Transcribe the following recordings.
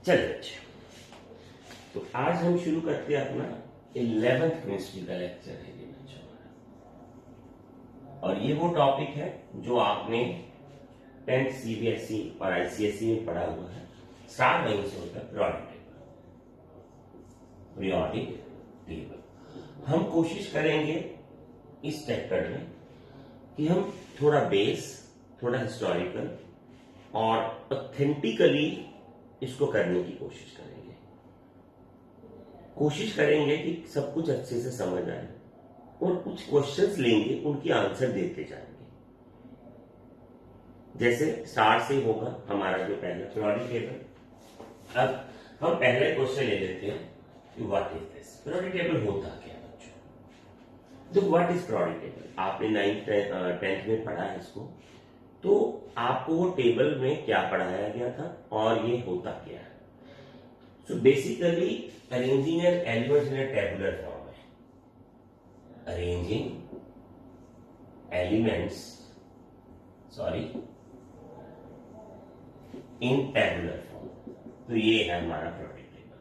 चलिए अच्छे। तो आज हम शुरू करते हैं अपना 11th केमिस्ट्री का लेक्चर है ये बच्चों, और ये वो टॉपिक है जो आपने 10th सीबीएसई और आईसीएसई में पढ़ा हुआ है। स्टार्ट वहीं से होता है पीरियोडिक टेबल। हम कोशिश करेंगे इस चैप्टर में कि हम थोड़ा बेस, थोड़ा हिस्टोरिकल और ऑथेंटिकली इसको करने की कोशिश करेंगे। कोशिश करेंगे कि सब कुछ अच्छे से समझ आए और कुछ क्वेश्चंस लेंगे, उनकी आंसर देते जाएंगे। जैसे स्टार्ट से होगा हमारा जो पहला पीरियोडिक टेबल। अब हम पहले क्वेश्चन ले लेते हैं कि what is this periodic table, होता क्या है बच्चों। तो व्हाट इज पीरियोडिक टेबल, आपने 9th 10th में पढ़ा है इसको, तो आपको वो टेबल में क्या पढ़ाया गया था और ये होता क्या है। So basically arranging an elements in a tabular form है। Arranging elements in tabular form, तो ये है हमारा पीरियोडिक टेबल।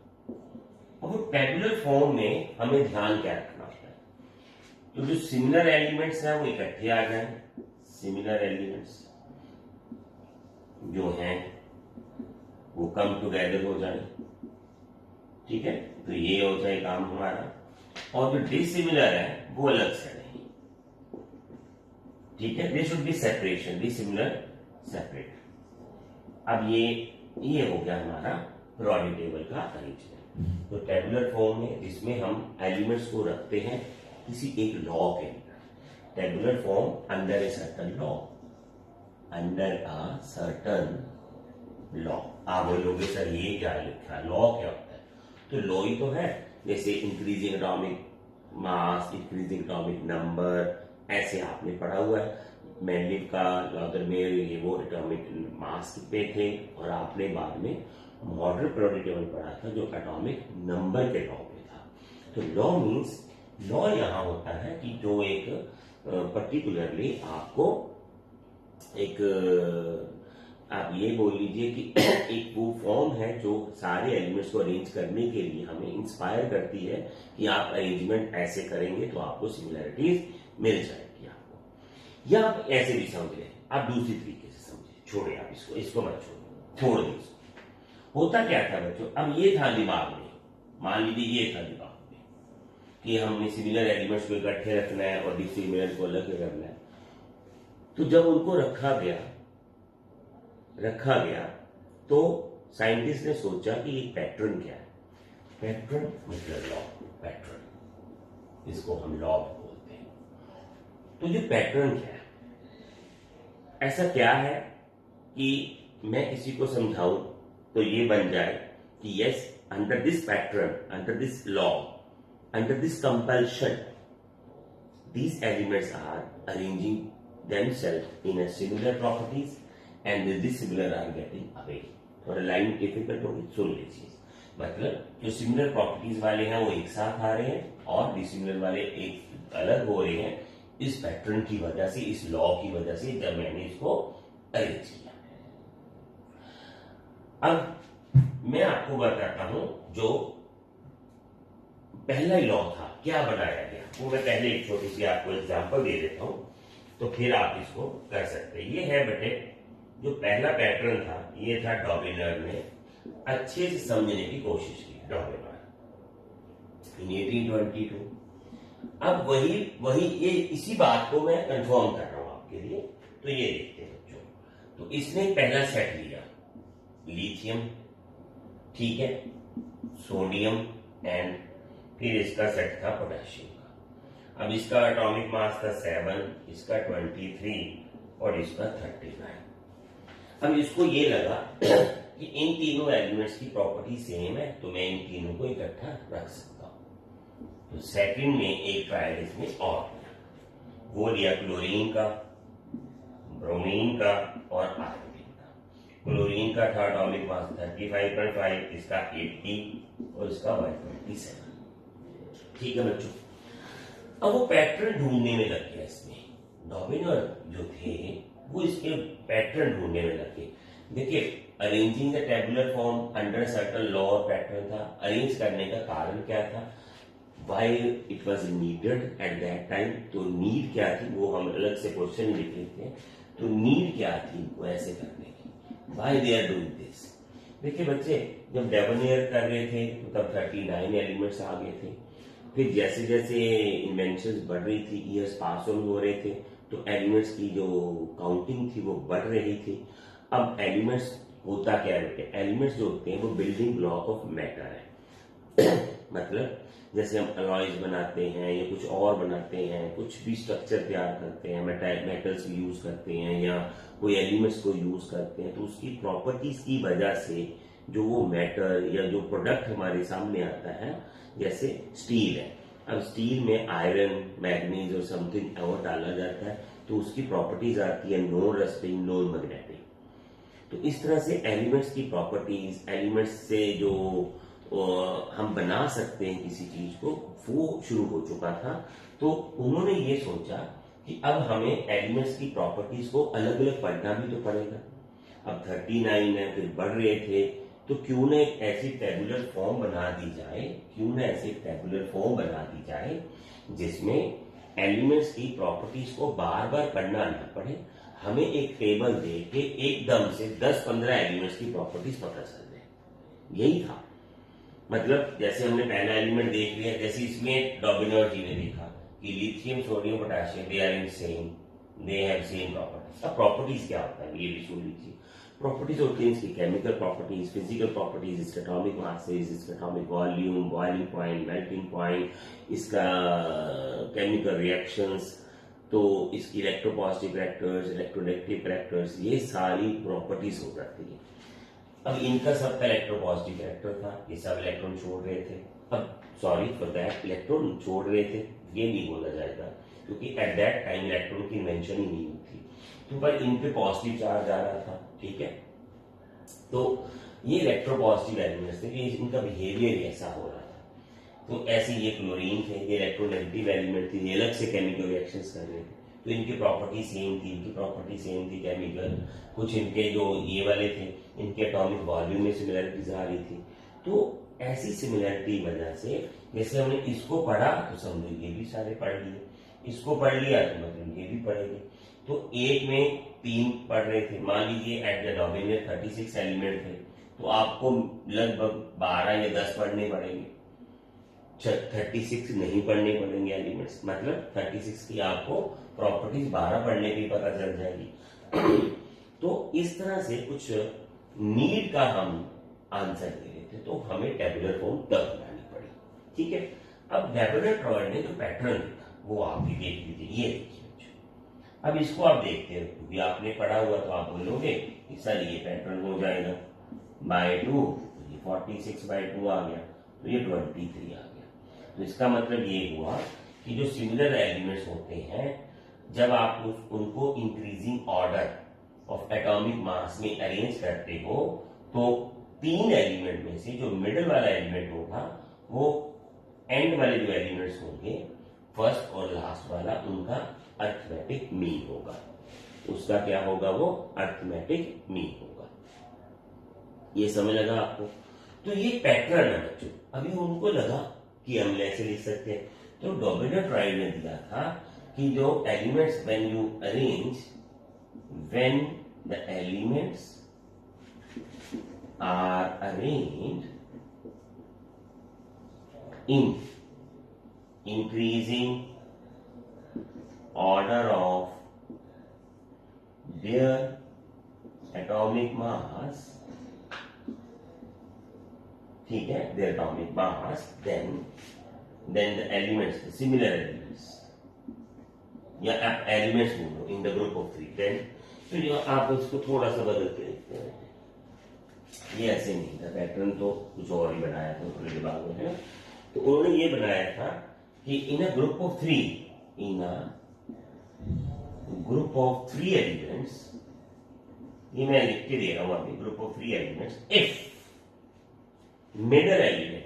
अब टेबुलर फॉर्म में हमें ध्यान क्या रखना होता है, तो जो सिमिलर एलिमेंट्स हैं वो इकट्ठे आ जाए। सिमिलर एलिमेंट्स जो हैं वो कम टुगेदर हो जाए, ठीक है। तो ये हो जाए काम हमारा, और जो डिसिमिलर है वो अलग से नहीं, ठीक है। They should be separation, dissimilar separate. अब ये हो गया हमारा पीरियोडिक टेबल का अरेंजमेंट। तो टेबुलर फॉर्म में जिसमें हम एलिमेंट्स को रखते हैं किसी एक लॉ के अंदर। Tabular form under a certain law, under a certain law. आप बोलोगे सर ये क्या लिखा है, लॉ क्या होता है। तो लॉ ही तो है, जैसे increasing atomic mass, increasing atomic number, ऐसे आपने पढ़ा हुआ है। मेंडलिव का लॉदरमेयर ये वो एटॉमिक मास पे थे, और आपने बाद में मॉडर्न पीरियोडिक टेबल पढ़ा था जो एटॉमिक नंबर के लॉ पे था। तो लॉ मीन्स, लॉ यहां होता है कि जो एक पर्टिकुलरली आपको एक आप ये बोल लीजिए कि एक वो फॉर्म है जो सारे एलिमेंट्स को अरेंज करने के लिए हमें इंस्पायर करती है कि आप अरेंजमेंट ऐसे करेंगे तो आपको सिमिलरिटीज मिल जाएगी आपको। या आप ऐसे भी समझ लें, आप दूसरी तरीके से समझिए, छोड़े आप इसको मत छोड़ दें इसको। होता क्या था बच्चों, अब ये था दिमाग में, मान लीजिए ये था दिमाग में कि हमने सिमिलर एलिमेंट्स को इकट्ठे रखना है और डिसिमिलर को अलग रखना है। तो जब उनको रखा गया तो साइंटिस्ट ने सोचा कि ये पैटर्न क्या है। पैटर्न मतलब लॉ, पैटर्न इसको हम लॉ बोलते हैं। तो ये पैटर्न क्या है, ऐसा क्या है कि मैं किसी को समझाऊं तो ये बन जाए कि yes, under this pattern, under this law, under this compulsion, these elements are arranging themselves in a similar properties and the dissimilar are getting away। थोड़ा लाइन डिफिकल्ट होगी, सुन लीजिए। मतलब जो सिमिलर प्रॉपर्टीज वाले हैं वो एक साथ आ रहे हैं और डिसिमिलर वाले एक अलग हो रहे हैं, इस पैटर्न की वजह से, इस लॉ की वजह से, जब मैंने इसको अरेंज किया। अब मैं आपको बताता हूं जो पहला लॉ था क्या बनाया गया, वो मैं पहले एक छोटी सी आपको एग्जांपल दे देता हूं, तो फिर आप इसको कर सकते हैं। ये है बेटे जो पहला पैटर्न था, ये था डॉबिनर ने अच्छे से समझने की कोशिश की, डॉबिनर इन 1822। अब वही ये इसी बात को मैं कंफर्म कर रहा हूं आपके लिए। तो ये देखते हैं बच्चों, तो इसने पहला सेट लिया लिथियम, ठीक है, सोडियम एंड फिर इसका सेट था पोटेशियम का। अब इसका एटॉमिक मास था 7, इसका 23 और इसका 39। अब इसको ये लगा कि इन तीनों एलिमेंट्स की प्रॉपर्टी सेम है, तो मैं इन तीनों को इकट्ठा रख सकता हूं। तो सेकंड में एक ट्रायल इसमें और लिया, वो लिया क्लोरीन का, ब्रोमीन का और आयोडीन का। क्लोरीन का था एटॉमिक मास 35.5, इसका 80 और इसका 127। ठीक है बच्चों। अब वो पैटर्न ढूंढने में लग गया इसमें, डॉबिनर जो थे वो इसके पैटर्न ढूंढने में लगे। देखिए, arranging the tabular form under certain law और पैटर्न था। अरेंज करने का कारण क्या था, why it was needed at that time. तो नीड क्या थी वो हम अलग से क्वेश्चन लिख लेते हैं। तो नीड क्या थी वो ऐसे करने की, why they are doing this. देखिए बच्चे, जब डेवनियर कर रहे थे तो तब 39 एलिमेंट्स आ गए थे। फिर जैसे जैसे इन्वेंशन बढ़ रही थी, ईयर्स पास ऑन हो रहे थे, तो एलिमेंट्स की जो काउंटिंग थी वो बढ़ रही थी। अब एलिमेंट्स होता क्या है बेटे, एलिमेंट्स जो होते हैं वो बिल्डिंग ब्लॉक ऑफ मैटर है। मतलब जैसे हम अलॉयज बनाते हैं या कुछ और बनाते हैं, कुछ भी स्ट्रक्चर तैयार करते हैं, मेटल्स यूज करते हैं या कोई एलिमेंट्स को यूज करते हैं, तो उसकी प्रॉपर्टीज की वजह से जो वो मैटर या जो प्रोडक्ट हमारे सामने आता है, जैसे स्टील है, अब स्टील में आयरन, मैग्नीज और समथिंग और डाला जाता है, तो उसकी प्रॉपर्टीज आती है नॉन रस्टिंग, नॉन मैग्नेटिक। तो इस तरह से एलिमेंट्स की प्रॉपर्टीज, एलिमेंट्स से जो हम बना सकते हैं किसी चीज को, वो शुरू हो चुका था। तो उन्होंने ये सोचा कि अब हमें एलिमेंट्स की प्रॉपर्टीज को अलग अलग पढ़ना भी तो पड़ेगा। अब 39 है, फिर बढ़ रहे थे, तो क्यों ना एक ऐसी टेबुलर फॉर्म बना दी जाए, क्यों ना ऐसी टेबुलर फॉर्म बना दी जाए जिसमें एलिमेंट्स की प्रॉपर्टीज को बार बार पढ़ना ना पड़े, हमें एक टेबल दे के एकदम से 10-15 एलिमेंट्स की प्रॉपर्टीज पता चल जाए। यही था मतलब। जैसे हमने पहला एलिमेंट देख लिया, जैसे इसमें डॉबिनर जी ने देखा कि lithium, sodium, potassium, they are in same, they have same properties. अब प्रॉपर्टीज क्या होता है ये भी सुन लीजिए। प्रॉपर्टीज होती है इसकी केमिकल प्रॉपर्टीज, फिजिकल प्रॉपर्टीज, इसका एटॉमिक मासेस, इसका atomic volume, boiling point, melting point, इसका केमिकल रिएक्शंस, तो इसकी इलेक्ट्रोपॉजिटिव कैरेक्टर्स, इलेक्ट्रोनेगेटिव कैरेक्टर्स, ये सारी प्रॉपर्टीज हो जाती है। अब इनका सबका इलेक्ट्रोपॉजिटिव कैरेक्टर था, ये सब इलेक्ट्रॉन छोड़ रहे थे। अब सॉरी फॉर दैट, इलेक्ट्रॉन छोड़ रहे थे ये नहीं बोला जाएगा, क्योंकि एट दैट टाइम इलेक्ट्रॉन की इन्वेंशन ही नहीं हुई थी। तो पर इन पे पॉजिटिव चार्ज आ रहा था, ठीक है। तो ये इलेक्ट्रोपॉजिटिव एलिमेंट्स थे, इनका बिहेवियर ऐसा हो रहा था। तो ऐसे ये क्लोरीन थे, ये इलेक्ट्रोनेगेटिव एलिमेंट थे, ये अलग से केमिकल रिएक्शंस कर रहे थे, तो इनकी प्रॉपर्टी सेम थी, इनकी प्रॉपर्टी सेम थी केमिकल। कुछ इनके जो ये वाले थे, इनके एटॉमिक वॉल्यूम में सिमिलरिटीज आ रही थी। तो ऐसी सिमिलरिटी वजह से, जैसे हमने इसको पढ़ा तो समझो ये भी सारे पढ़ लिए, इसको पढ़ लिया तो मतलब ये भी पढ़ेंगे। तो एक में 3 पढ़ रहे थे, मान लीजिए एट द डोमिनेट 36 एलिमेंट थे, तो आपको लगभग 12 या 10 पढ़ने पड़ेंगे। 36 नहीं पढ़ने पड़ेंगे एलिमेंट्स, मतलब 36 की आपको प्रॉपर्टीज 12 पढ़ने की पता चल जाएगी। तो इस तरह से कुछ नीड का हम आंसर दे रहे थे, तो हमें टेबुलर फॉर्म तब बनानी पड़ी, ठीक है। अब लेबोरेटरी ने जो पैटर्न लिखा वो आप भी देख लीजिए, ये देखिए। अब इसको आप देखते हो क्योंकि आपने पढ़ा हुआ, तो आप बोलोगे कि सर ये पैटर्न हो जाएगा बाय 2, ये 46/2 आ गया, तो ये 23 आ गया। तो इसका मतलब ये हुआ कि जो सिमिलर एलिमेंट्स होते हैं, जब आप उनको increasing order of atomic mass में अरेंज करते हो, तो 3 एलिमेंट में से जो मिडिल वाला एलिमेंट होगा वो एंड वाले जो एलिमेंट्स होंगे, फर्स्ट और लास्ट वाला, उनका अर्थमेटिक मीन होगा। उसका क्या होगा, वो अर्थमेटिक मीन होगा। ये समझ लगा आपको? तो ये पैटर्न है बच्चों। अभी उनको लगा कि हम ऐसे लिख सकते हैं, तो डॉबिनेट ने दिया था कि जो elements when you arrange, when the elements are arranged in increasing order of their atomic mass, ठीक है, their atomic mass, then the elements, the similar elements, या आप एलिमेंट्स बोलो in the group of 3, then तो जो आप उसको थोड़ा सा बदल के लिखते हैं, ये ऐसे नहीं था पैटर्न, तो कुछ और ही बनाया था थोड़े दिमाग में, है ना। तो उन्होंने ये बनाया था कि in a group of 3, in a group of 3 elements, ये मैं लिख के दे रहा हूं अभी, group of 3 elements, if middle element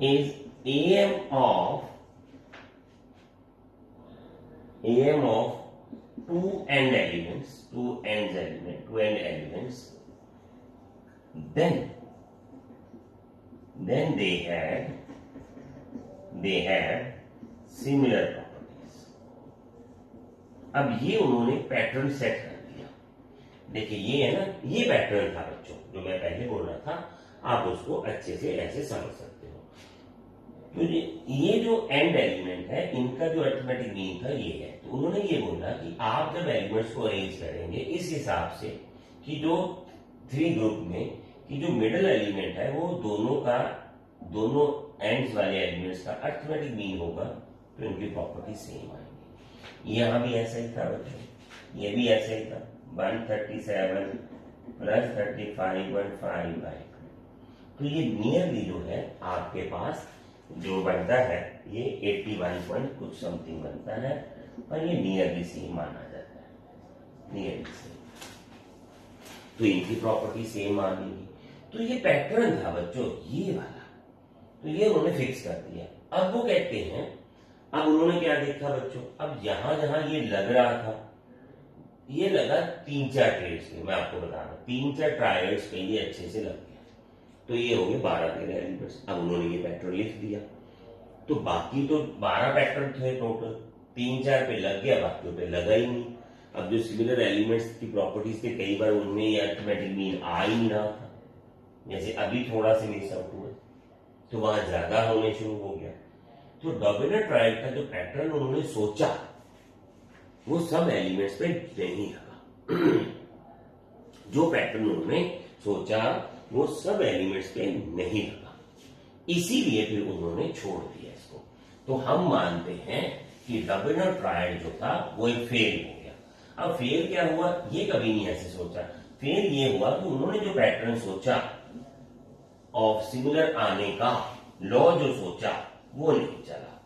is am of am of two end elements, then they had similar properties. अब ये उन्होंने पैटर्न सेट कर दिया। देखिए ये है ना, ये पैटर्न था बच्चों जो मैं पहले बोल रहा था, आप उसको अच्छे से ऐसे समझ सकते हो। तो ये जो एंड एलिमेंट है इनका जो अरिथमेटिक मीन था ये है। तो उन्होंने ये बोला कि आप जब एलिमेंट्स को अरेंज करेंगे इस हिसाब से कि जो 3 ग्रुप में कि जो मिडिल एलिमेंट है वो दोनों एंड्स वाले एलिमेंट्स का अरिथमेटिक मीन होगा, तो इनकी प्रॉपर्टी सेम आएंगी। यहां भी ऐसा ही था बच्चों, ये भी ऐसा ही था, 137 प्लस 35/5/2। तो ये नियरली जो है आपके पास जो बनता है ये 81 पॉइंट कुछ समथिंग बनता है, और ये नियरली सेम माना जाता है, नियरली सेम। तो इनकी प्रॉपर्टी सेम आ गई। तो ये पैटर्न था बच्चों ये वाला, तो ये उन्होंने फिक्स कर दिया। अब वो कहते हैं, अब उन्होंने क्या देखा बच्चों, अब जहां जहां ये लग रहा था, ये लगा 3-4 ट्रेड्स के, मैं आपको बता रहा हूं 3-4 ट्रायड्स के लिए अच्छे से लग गया। तो ये हो गए 12-13 एलिमेंट्स। अब उन्होंने ये पैटर्न लिख दिया, तो बाकी तो 12 पैटर्न थे टोटल, 3-4 पे लग गया, बाकी पे लगा ही नहीं। अब जो सिमिलर एलिमेंट्स की प्रॉपर्टीज थे कई बार उनमें ये अरिथमेटिक मीन आ ही नहीं रहा था, जैसे अभी थोड़ा से मिस आउट हुआ तो वहां ज्यादा होने शुरू हो गया। तो डोमिनेंट ट्रायड का जो पैटर्न उन्होंने सोचा वो सब एलिमेंट्स पे नहीं लगा। जो पैटर्न उन्होंने सोचा वो सब एलिमेंट्स पे नहीं लगा, इसीलिए फिर उन्होंने छोड़ दिया इसको। तो हम मानते हैं कि डोमिनेंट ट्रायड जो था वो एक फेल हो गया। अब फेल क्या हुआ, ये कभी नहीं ऐसे सोचा। फेल ये हुआ कि उन्होंने जो पैटर्न सोचा ऑफ सिमिलर आने का, लॉ जो सोचा वो नहीं चला।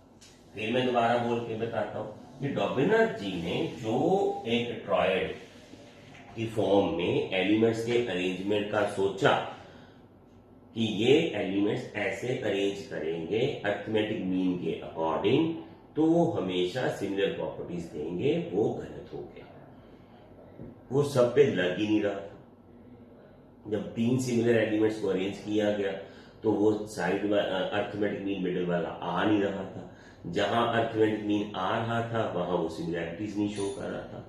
फिर मैं दोबारा बोल के बताता हूं कि डॉबिनर जी ने जो एक ट्रायड की फॉर्म में एलिमेंट्स के अरेंजमेंट का सोचा कि ये एलिमेंट्स ऐसे अरेंज करेंगे अरिथमेटिक मीन के अकॉर्डिंग तो वो हमेशा सिमिलर प्रॉपर्टीज देंगे, वो गलत हो गया। वो सब पे लग ही नहीं रहा था। जब 3 सिमिलर एलिमेंट्स को अरेंज किया गया तो वो साइड अरिथमेटिक मीन मिडिल वाला आ नहीं रहा था, जहां अरिथमेटिक मीन आ रहा था वहां वो सिमिलैरिटीज नहीं शो कर रहा था।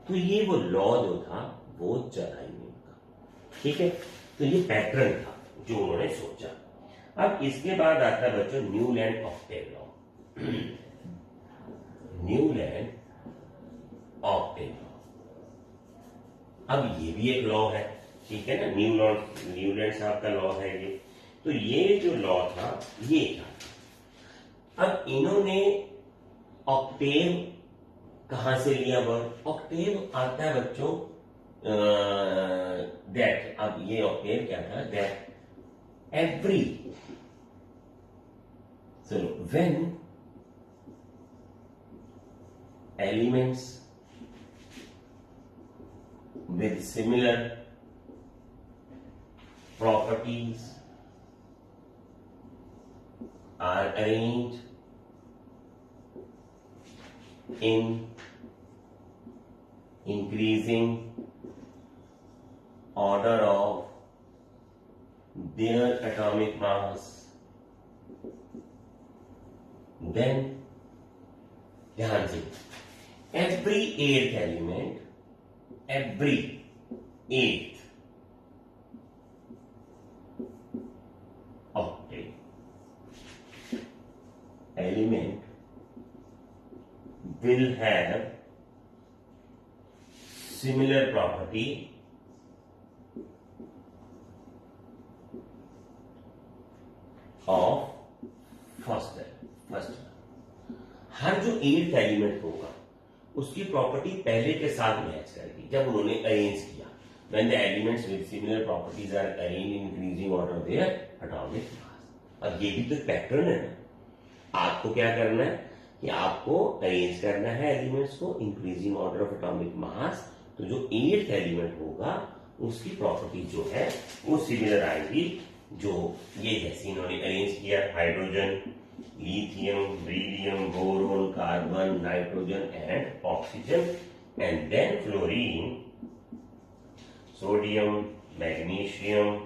तो ये वो लॉ जो था वो चला ही नहीं उनका। ठीक है, तो ये पैटर्न था जो उन्होंने सोचा। अब इसके बाद आता है बच्चों Newland octave law. Newland octave law, अब ये भी एक लॉ है, ठीक है ना, न्यूलैंड साहब का लॉ है ये। तो ये जो लॉ था ये था। अब इन्होंने ऑक्टेव कहां से लिया वर्ड, ऑक्टेव आता है बच्चों दैट, अब ये ऑक्टेव क्या था, दैट एवरी, चलो, when elements with similar properties are arranged in increasing order of their atomic mass, then ध्यान से every eighth element, every eighth octave element will have similar property of first element। हर जो 8th element होगा उसकी property पहले के साथ match करेगी जब उन्होंने अरेंज किया। When the elements with similar properties are arranged in increasing order of their atomic mass। अब ये भी तो पैटर्न है ना, आपको क्या करना है कि आपको अरेंज करना है एलिमेंट्स को increasing order of atomic mass. तो जो 8th एलिमेंट होगा उसकी प्रॉपर्टी जो है वो सिमिलर आएगी जो ये जैसे इन्होंने अरेंज किया, hydrogen, lithium, beryllium, boron, carbon, nitrogen and oxygen, and then fluorine, sodium, magnesium,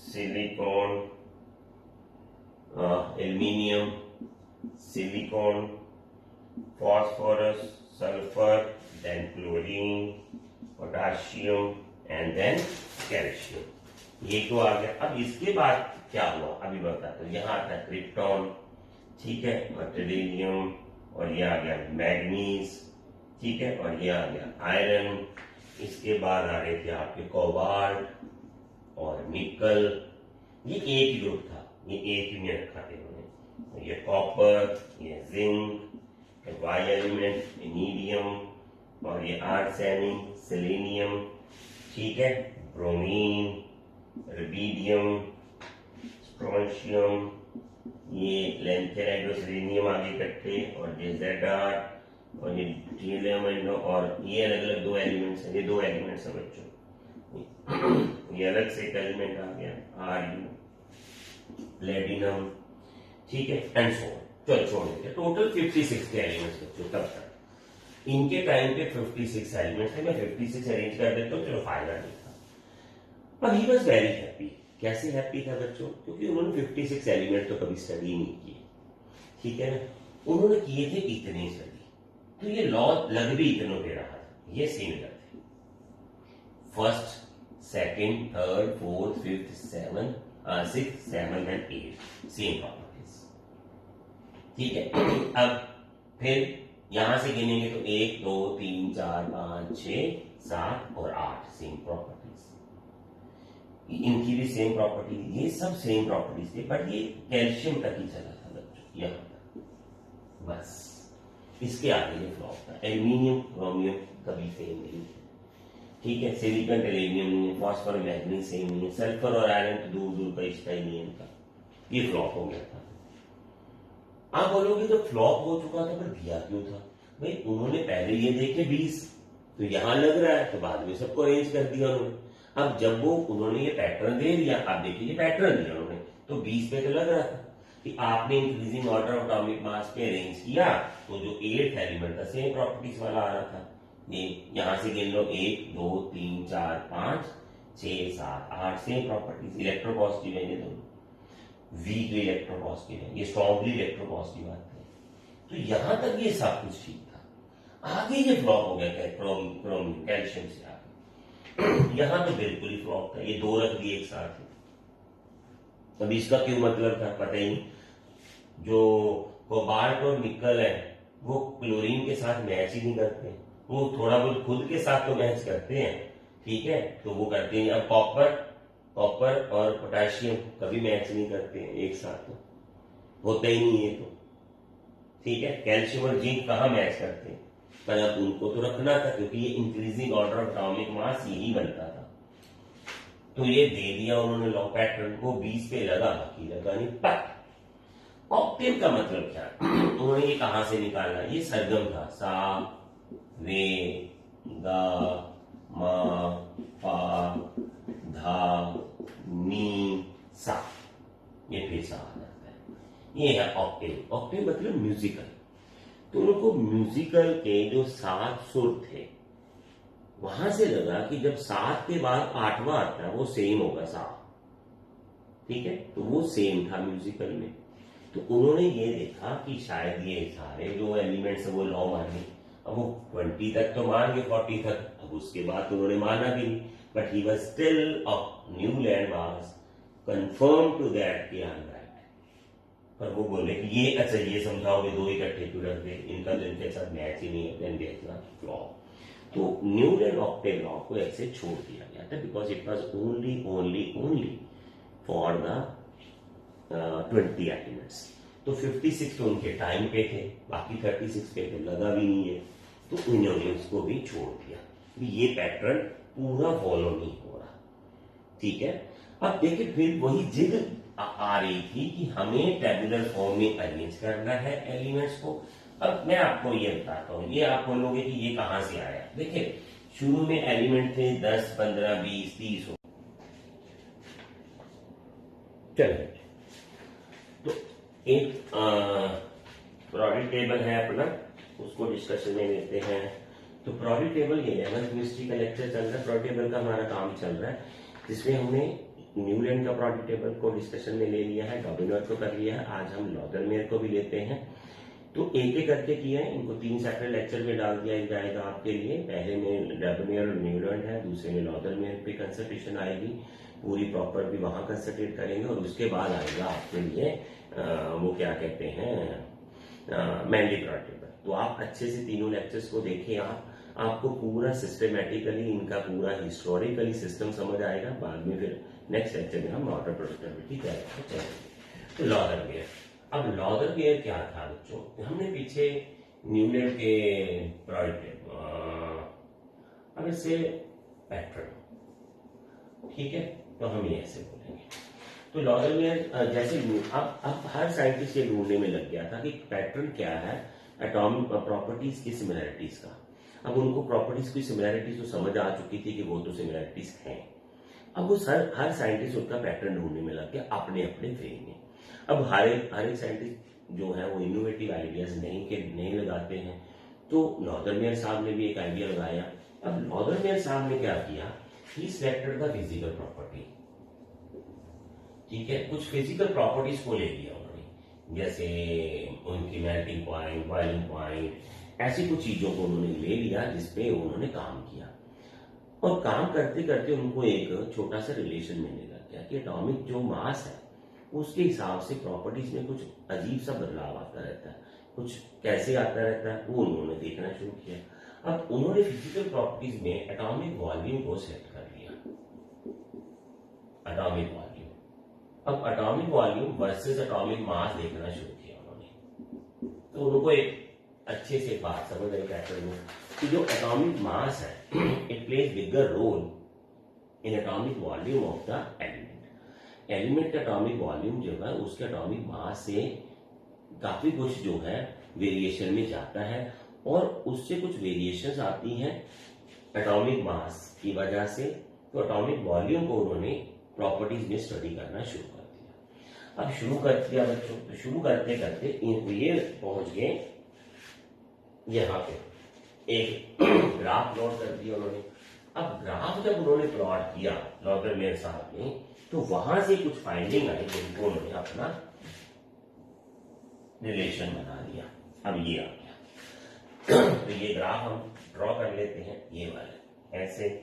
silicon, aluminium, silicon, phosphorus, sulfur, then chlorine, potassium and then calcium. ये तो आ गया। अब इसके बाद क्या हुआ अभी बताता हूँ। यहाँ आता क्रिप्टॉन, ठीक है, और टेरिडियम, और ये आ गया मैग्नीज, ठीक है, और ये आ गया आयरन। इसके बाद आ रहे थे आपके कोबाल्ट और निकल। ये एक ही ग्रुप था, ये एक ही में रखा था इन्होंने। ये कॉपर, ये जिंक, वाई एलिमेंट, इनीडियम, और ये आर्सेनिक, सेलेनियम, ठीक है, ब्रोमीन, रुबिडियम, स्ट्रोंशियम, ये लेंथेराइड, सेलेनियम आगे इकट्ठे, और ये जेडार, और ये टीलियम, और ये अलग अलग दो एलिमेंट्स हैं। ये दो एलिमेंट्स हैं बच्चों। ये अलग से एक एलिमेंट आ गया, आर्यन, प्लेटिनम, ठीक है, एंड सो ऑन। चलो छोड़ देते। टोटल 56 के एलिमेंट्स बच्चों तब तक। इनके टाइम पे 56 एलिमेंट्स थे। मैं 56 अरेंज कर देता हूँ, चलो फायदा नहीं था। पर ही वॉज वेरी हैप्पी। कैसे हैप्पी था बच्चों? क्योंकि उन्होंने 56 एलिमेंट तो कभी स्टडी नहीं किए, ठीक है ना। उन्होंने किए थे इतने स्टडी, तो ये लॉ लग भी इतनों पे रहा था। ये सिमिलर थे, first, second, third, fourth, fifth, six, seven and 8 same properties, ठीक है। अब फिर यहां से गिनेंगे तो 1, 2, 3, 4, 5, 6, 7 और 8 सेम प्रॉपर्टीज। इनकी भी सेम प्रॉपर्टी, ये सब सेम प्रॉपर्टीज थे, बट ये कैल्शियम तक ही चला था बच्चों, यहां तक बस। इसके आगे ये फ्लॉप था। एल्यूमिनियम, क्रोमियम कभी सेम नहीं थे, ठीक है। सिलिकॉन, टेरिडियम नहीं है, फॉस्फोरस, मैग्नीज सेम नहीं है, सल्फर और आयरन तो दूर दूर का रिश्ता ही नहीं है इनका। ये फ्लॉप हो गया था। आप बोलोगे तो फ्लॉप हो चुका था, पर दिया क्यों था? भाई उन्होंने पहले ये देखे 20, तो यहां लग रहा है, तो बाद में सबको अरेंज कर दिया उन्होंने। अब जब वो उन्होंने ये पैटर्न दे दिया, आप देखिए ये पैटर्न दिया उन्होंने, तो 20 पे तो लग रहा था कि आपने increasing order of atomic mass पे अरेंज किया, तो जो 8th एलिमेंट था सेम प्रॉपर्टीज वाला आ रहा था। ये यहां से गिन लो 1, 2, 3, 4, 5, 6, 7, 8 सेम प्रॉपर्टीज। इलेक्ट्रोपॉजिटिव है ये दोनों, वीक इलेक्ट्रोपॉजिटिव है, ये स्ट्रॉन्गली इलेक्ट्रोपॉजिटिव आते हैं। तो यहां तक ये सब कुछ ठीक था। आगे ये फ्लॉप हो गया क्रोमियम, कैल्शियम से आगे। यहां तो बिल्कुल ही फ्लॉप था, ये दो रख दिए एक साथ। अब इसका क्यों मतलब था पता ही नहीं। जो कोबाल्ट और निकल है वो क्लोरीन के साथ मैच ही नहीं करते, वो थोड़ा बहुत खुद के साथ तो मैच करते हैं, ठीक है, तो वो करते हैं। अब कॉपर और पोटेशियम कभी मैच नहीं करते हैं एक साथ, तो होता ही नहीं है, तो ठीक है। कैल्शियम और जिंक कहाँ मैच करते हैं, पर अब उनको तो रखना था, क्योंकि ये increasing order of atomic mass यही बनता था। तो ये दे दिया उन्होंने लॉ पैटर्न को, 20 पे लगा, बाकी लगा नहीं। पर ऑक्टेव का मतलब क्या? उन्होंने ये कहां से निकाला? ये सरगम था, सा, रे, गा, मा, पा, धा, नी, सा, ये फिर सा आ जाता है। ये है ऑक्टेव। ऑक्टेव मतलब म्यूजिकल। तो उनको म्यूजिकल के जो 7 सुर थे, वहां से लगा कि जब 7 के बाद 8वां आता है वो सेम होगा सा, ठीक है, तो वो सेम था म्यूजिकल में। तो उन्होंने ये देखा कि शायद ये सारे जो एलिमेंट्स है वो लॉ माने। अब वो 20 तक तो मान गए, 40 तक, अब उसके बाद तो उन्होंने माना भी नहीं। But he was still of Newland was confirm to that कि आई एम राइट। पर वो बोले कि ये अच्छा, ये समझाओगे दो इकट्ठे क्यों रख दे, इनका तो इनके साथ मैच ही नहीं है, then there is a flaw. तो न्यूलैंड ऑक्टेव लॉ को ऐसे छोड़ दिया गया था, because it was only for the 20 elements. तो 56 तो उनके टाइम पे थे, बाकी 36 पे तो लगा भी नहीं है, तो उन्होंने उसको भी छोड़ दिया। ये पैटर्न पूरा फॉलो नहीं हो रहा, ठीक है। अब देखिए फिर वही जिद आ रही थी कि हमें टेबुलर फॉर्म में अरेंज करना है एलिमेंट्स को। अब मैं आपको ये बताता हूं, ये आप बोलोगे कि ये कहां से आया। देखिए शुरू में एलिमेंट थे 10, 15, 20, 30, चलिए, तो एक प्रोडक्ट टेबल है अपना, उसको डिस्कशन में लेते हैं। तो प्रोडक्ट टेबल ये 11th केमिस्ट्री का लेक्चर चल रहा है, प्रोडक्ट टेबल का हमारा काम चल रहा है, जिसमें हमने न्यूलैंड का प्रोडक्ट टेबल को डिस्कशन में ले लिया है, डॉबिनर को कर लिया है, आज हम लॉदरमेयर को भी लेते हैं। तो एक एक करके किया है, इनको 3 सेपरेट लेक्चर में डाल दिया जाएगा आपके लिए। पहले में डॉबिनर और न्यूलैंड है, दूसरे में लॉदरमेयर पे कंसंट्रेशन आएगी, पूरी प्रॉपर भी वहां कंसंट्रेट करेंगे, और उसके बाद आएगा आपके लिए वो क्या कहते हैं मैंडी प्रोडक्ट टेबल। तो आप अच्छे से तीनों लेक्चर्स को देखें, आपको पूरा सिस्टमेटिकली इनका पूरा हिस्टोरिकली सिस्टम समझ आएगा। बाद में फिर नेक्स्ट लेक्चर में हम वाटर प्रोडक्टिविटी करेंगे। तो लॉदरमेयर, अब लॉदरमेयर क्या था बच्चों, हमने पीछे न्यूलैंड के प्रोडक्ट अब इससे पैटर्न, ठीक है, तो हम ये ऐसे बोलेंगे। तो लॉदरमेयर जैसे अब हर साइंटिस्ट ये ढूंढने में लग गया था कि पैटर्न क्या है एटॉमिक प्रॉपर्टीज की सिमिलरिटीज का। अब उनको प्रॉपर्टीज की सिमिलरिटीज तो समझ आ चुकी थी कि वो तो सिमिलरिटीज हैं। अब वो हर साइंटिस्ट उनका पैटर्न ढूंढने में लग गया अपने अपने वे में। अब हर एक साइंटिस्ट जो है वो इनोवेटिव आइडियाज नहीं लगाते हैं। तो लॉदरमेयर साहब ने भी एक आइडिया लगाया। अब लॉदरमेयर साहब ने क्या किया, ही सिलेक्टेड द फिजिकल प्रॉपर्टी, ठीक है, कुछ फिजिकल प्रॉपर्टीज को ले लिया उन्होंने, जैसे उनकी मेल्टिंग पॉइंट, बॉइलिंग पॉइंट, ऐसी कुछ चीजों को उन्होंने ले लिया जिसपे उन्होंने काम किया। और काम करते करते उनको एक छोटा सा रिलेशन मिलने लग गया कि एटॉमिक जो मास है उसके हिसाब से प्रॉपर्टीज में कुछ अजीब सा बदलाव आता रहता है, कुछ कैसे आता रहता है वो उन्होंने देखना शुरू किया। अब उन्होंने फिजिकल प्रॉपर्टीज में एटॉमिक वॉल्यूम को सेट कर लिया, एटॉमिक वॉल्यूम। अब atomic volume versus atomic mass देखना शुरू किया उन्होंने। तो उनको एक अच्छे से बात समझ आई पैटर्न में कि जो एटॉमिक मास है it plays bigger role in atomic volume of the element का एटॉमिक वॉल्यूम जो है उसके एटॉमिक मास से काफी कुछ जो है वेरिएशन में जाता है, और उससे कुछ वेरिएशंस आती हैं एटॉमिक मास की वजह से। तो एटॉमिक वॉल्यूम को उन्होंने प्रॉपर्टीज में स्टडी करना शुरू कर दिया। अब शुरू कर दिया बच्चों, तो शुरू करते करते ये पहुंच गए यहाँ पे, एक ग्राफ प्लॉट कर दिया उन्होंने। अब ग्राफ जब उन्होंने प्लॉट किया लॉदरमेयर साहब ने, तो वहां से कुछ फाइंडिंग आई जिनको उन्होंने अपना रिलेशन बना दिया। अब ये आ गया तो ये ग्राफ हम ड्रॉ कर लेते हैं, ये वाले ऐसे।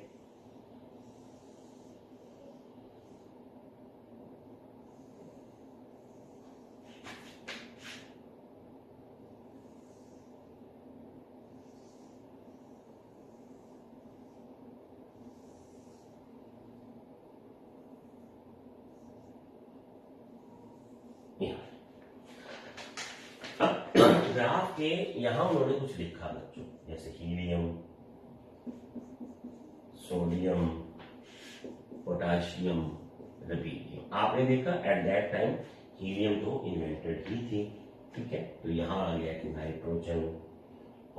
ग्राफ के यहां उन्होंने कुछ लिखा बच्चों, जैसे हीलियम, सोडियम, पोटाशियम, रुबिडियम। आपने देखा एट दैट टाइम हीलियम तो इन्वेंटेड ही थी, ठीक है। तो यहां आ गया कि नाइट्रोजन,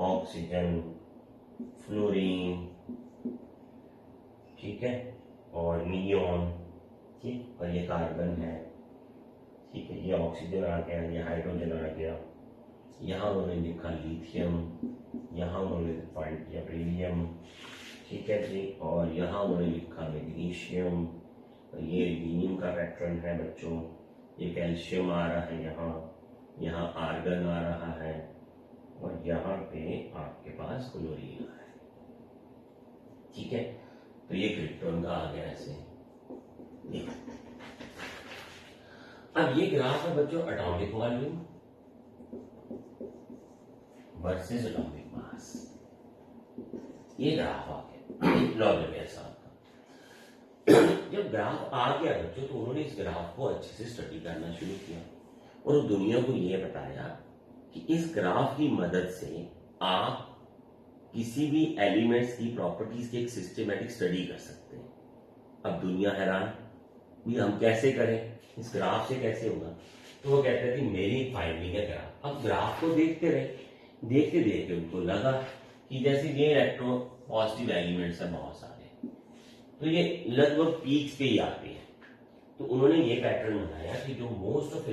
ऑक्सीजन, फ्लोरीन, ठीक है, और नियोन, ठीक, और ये कार्बन है, ठीक है, ये ऑक्सीजन आ गया, ये हाइड्रोजन आ गया। यहाँ उन्होंने लिखा लिथियम, यहाँ उन्होंने फाइंड किया बेरिलियम, ठीक है जी, और यहाँ उन्होंने लिखा मैग्नीशियम, ये नीम का पैटर्न है बच्चों, ये कैल्शियम आ रहा है, यहाँ आर्गन आ रहा है, और यहाँ पे आपके पास क्लोरीन आ रहा है, ठीक है। तो ये क्रिप्टॉन का आ गया ऐसे। अब ये ग्राफ है बच्चों atomic volume versus atomic mass, ये ग्राफ आ गया लॉदरमेयर साहब का। जब ग्राफ आ गया बच्चों तो उन्होंने इस ग्राफ को अच्छे से स्टडी करना शुरू किया, और दुनिया को यह बताया कि इस ग्राफ की मदद से आप किसी भी एलिमेंट्स की प्रॉपर्टीज की एक सिस्टमेटिक स्टडी कर सकते हैं। अब दुनिया हैरान भी हम कैसे करें, इस ग्राफ से कैसे होगा। तो वो कहते थे मेरी फाइंडिंग है ग्राफ। अब ग्राफ को देखते रहे, देखते देखते उनको लगा कि जैसे ये इलेक्ट्रो पॉजिटिव एलिमेंट्स है बहुत सारे, तो ये लगभग पीक्स पे ही आते हैं, तो उन्होंने ये पैटर्न बनाया कि जो मोस्ट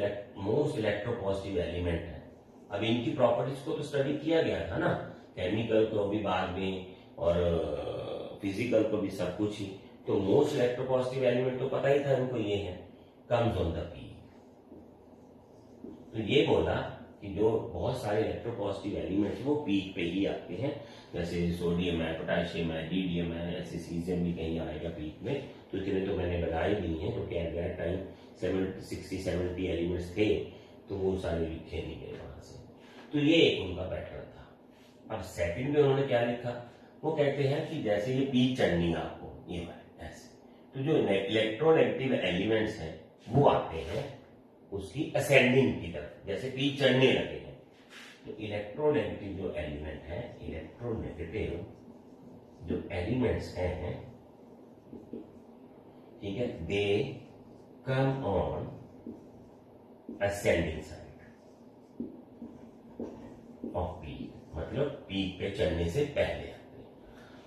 इलेक्ट्रोपॉजिटिव एलिमेंट है, अब इनकी प्रॉपर्टीज को तो स्टडी किया गया था ना, केमिकल को भी बाद में और फिजिकल को भी, सब कुछ ही। तो मोस्ट इलेक्ट्रोपॉजिटिव एलिमेंट तो पता ही था इनको, ये है, कम्स ऑन द पीक। तो ये बोला कि जो बहुत सारे इलेक्ट्रोपॉजिटिव एलिमेंट्स वो पीक पे ही आते हैं, जैसे सोडियम है, पोटेशियम है, डीडीएम है, ऐसे सीजियम भी कहीं आएगा पीक में। तो इतने तो मैंने लगाए दी हैं, तो क्या गया टाइम 60-70 एलिमेंट्स थे, तो वो सारे लिखे नहीं गए वहां से। तो ये एक उनका पैटर्न था। अब सेकंड में उन्होंने क्या लिखा, वो कहते हैं कि जैसे ये पीक चढ़नी है आपको, ये वाले ऐसे, तो जो इलेक्ट्रोनेगेटिव एलिमेंट्स हैं वो आते हैं उसकी असेंडिंग की तरफ, जैसे पीक चढ़ने लगे हैं। तो इलेक्ट्रोनेगेटिव जो एलिमेंट है, इलेक्ट्रोनेगेटिव जो एलिमेंट्स हैं, ठीक है, they come on ascending side of peak, मतलब पीक पे चढ़ने से पहले आते हैं।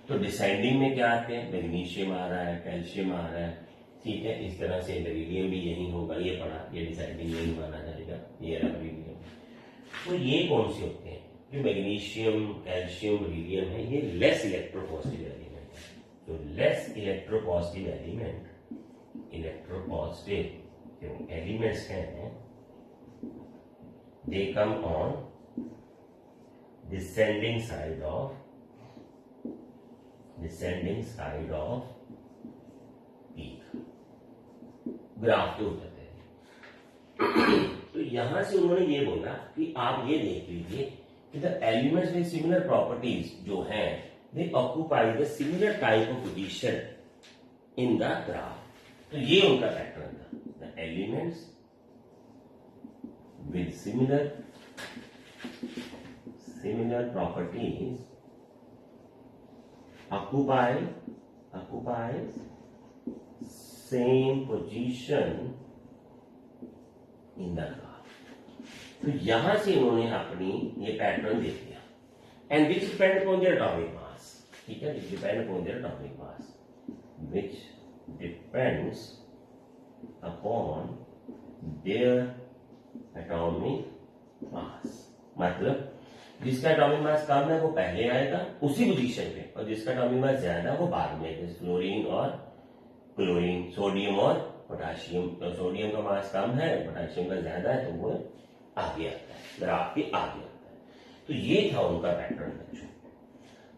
तो डिसेंडिंग में क्या आते हैं, मैग्नीशियम आ रहा है, कैल्शियम आ रहा है, ठीक है, इस तरह से बेरिलियम भी यही होगा, ये पढ़ा, ये डिसेंडिंग नहीं माना जाएगा, ये रहा बेरिलियम। तो ये कौन से होते हैं, जो मैग्नीशियम, कैल्शियम, बेरिलियम है, ये लेस इलेक्ट्रोपॉजिटिव एलिमेंट है। तो लेस इलेक्ट्रोपॉजिटिव एलिमेंट, इलेक्ट्रोपॉजिटिव जो एलिमेंट्स हैं, they come on descending side of peak, graph के ऊपर है। तो यहां से उन्होंने ये बोला कि आप ये देख लीजिए कि the elements with similar properties जो हैं, दे occupy the similar type of position in the graph. तो ये उनका पैटर्न था, the elements with similar properties occupies same position in the graph। तो यहां से इन्होंने अपनी ये पैटर्न दे दिया, and which depend upon their atomic मास, ठीक है, विच depend upon their atomic mass, which depends upon their atomic मास, मतलब जिसका एटॉमिक मास कम है वो पहले आएगा उसी पोजीशन पे, और जिसका एटॉमिक मास ज्यादा वो बाद में, जैसे फ्लोरीन और क्लोरीन, सोडियम और पोटेशियम। तो सोडियम का मास कम है, पोटेशियम का ज्यादा है, तो वो आगे आता है, ग्राफ के आगे आता है। तो ये था उनका पैटर्न बच्चों।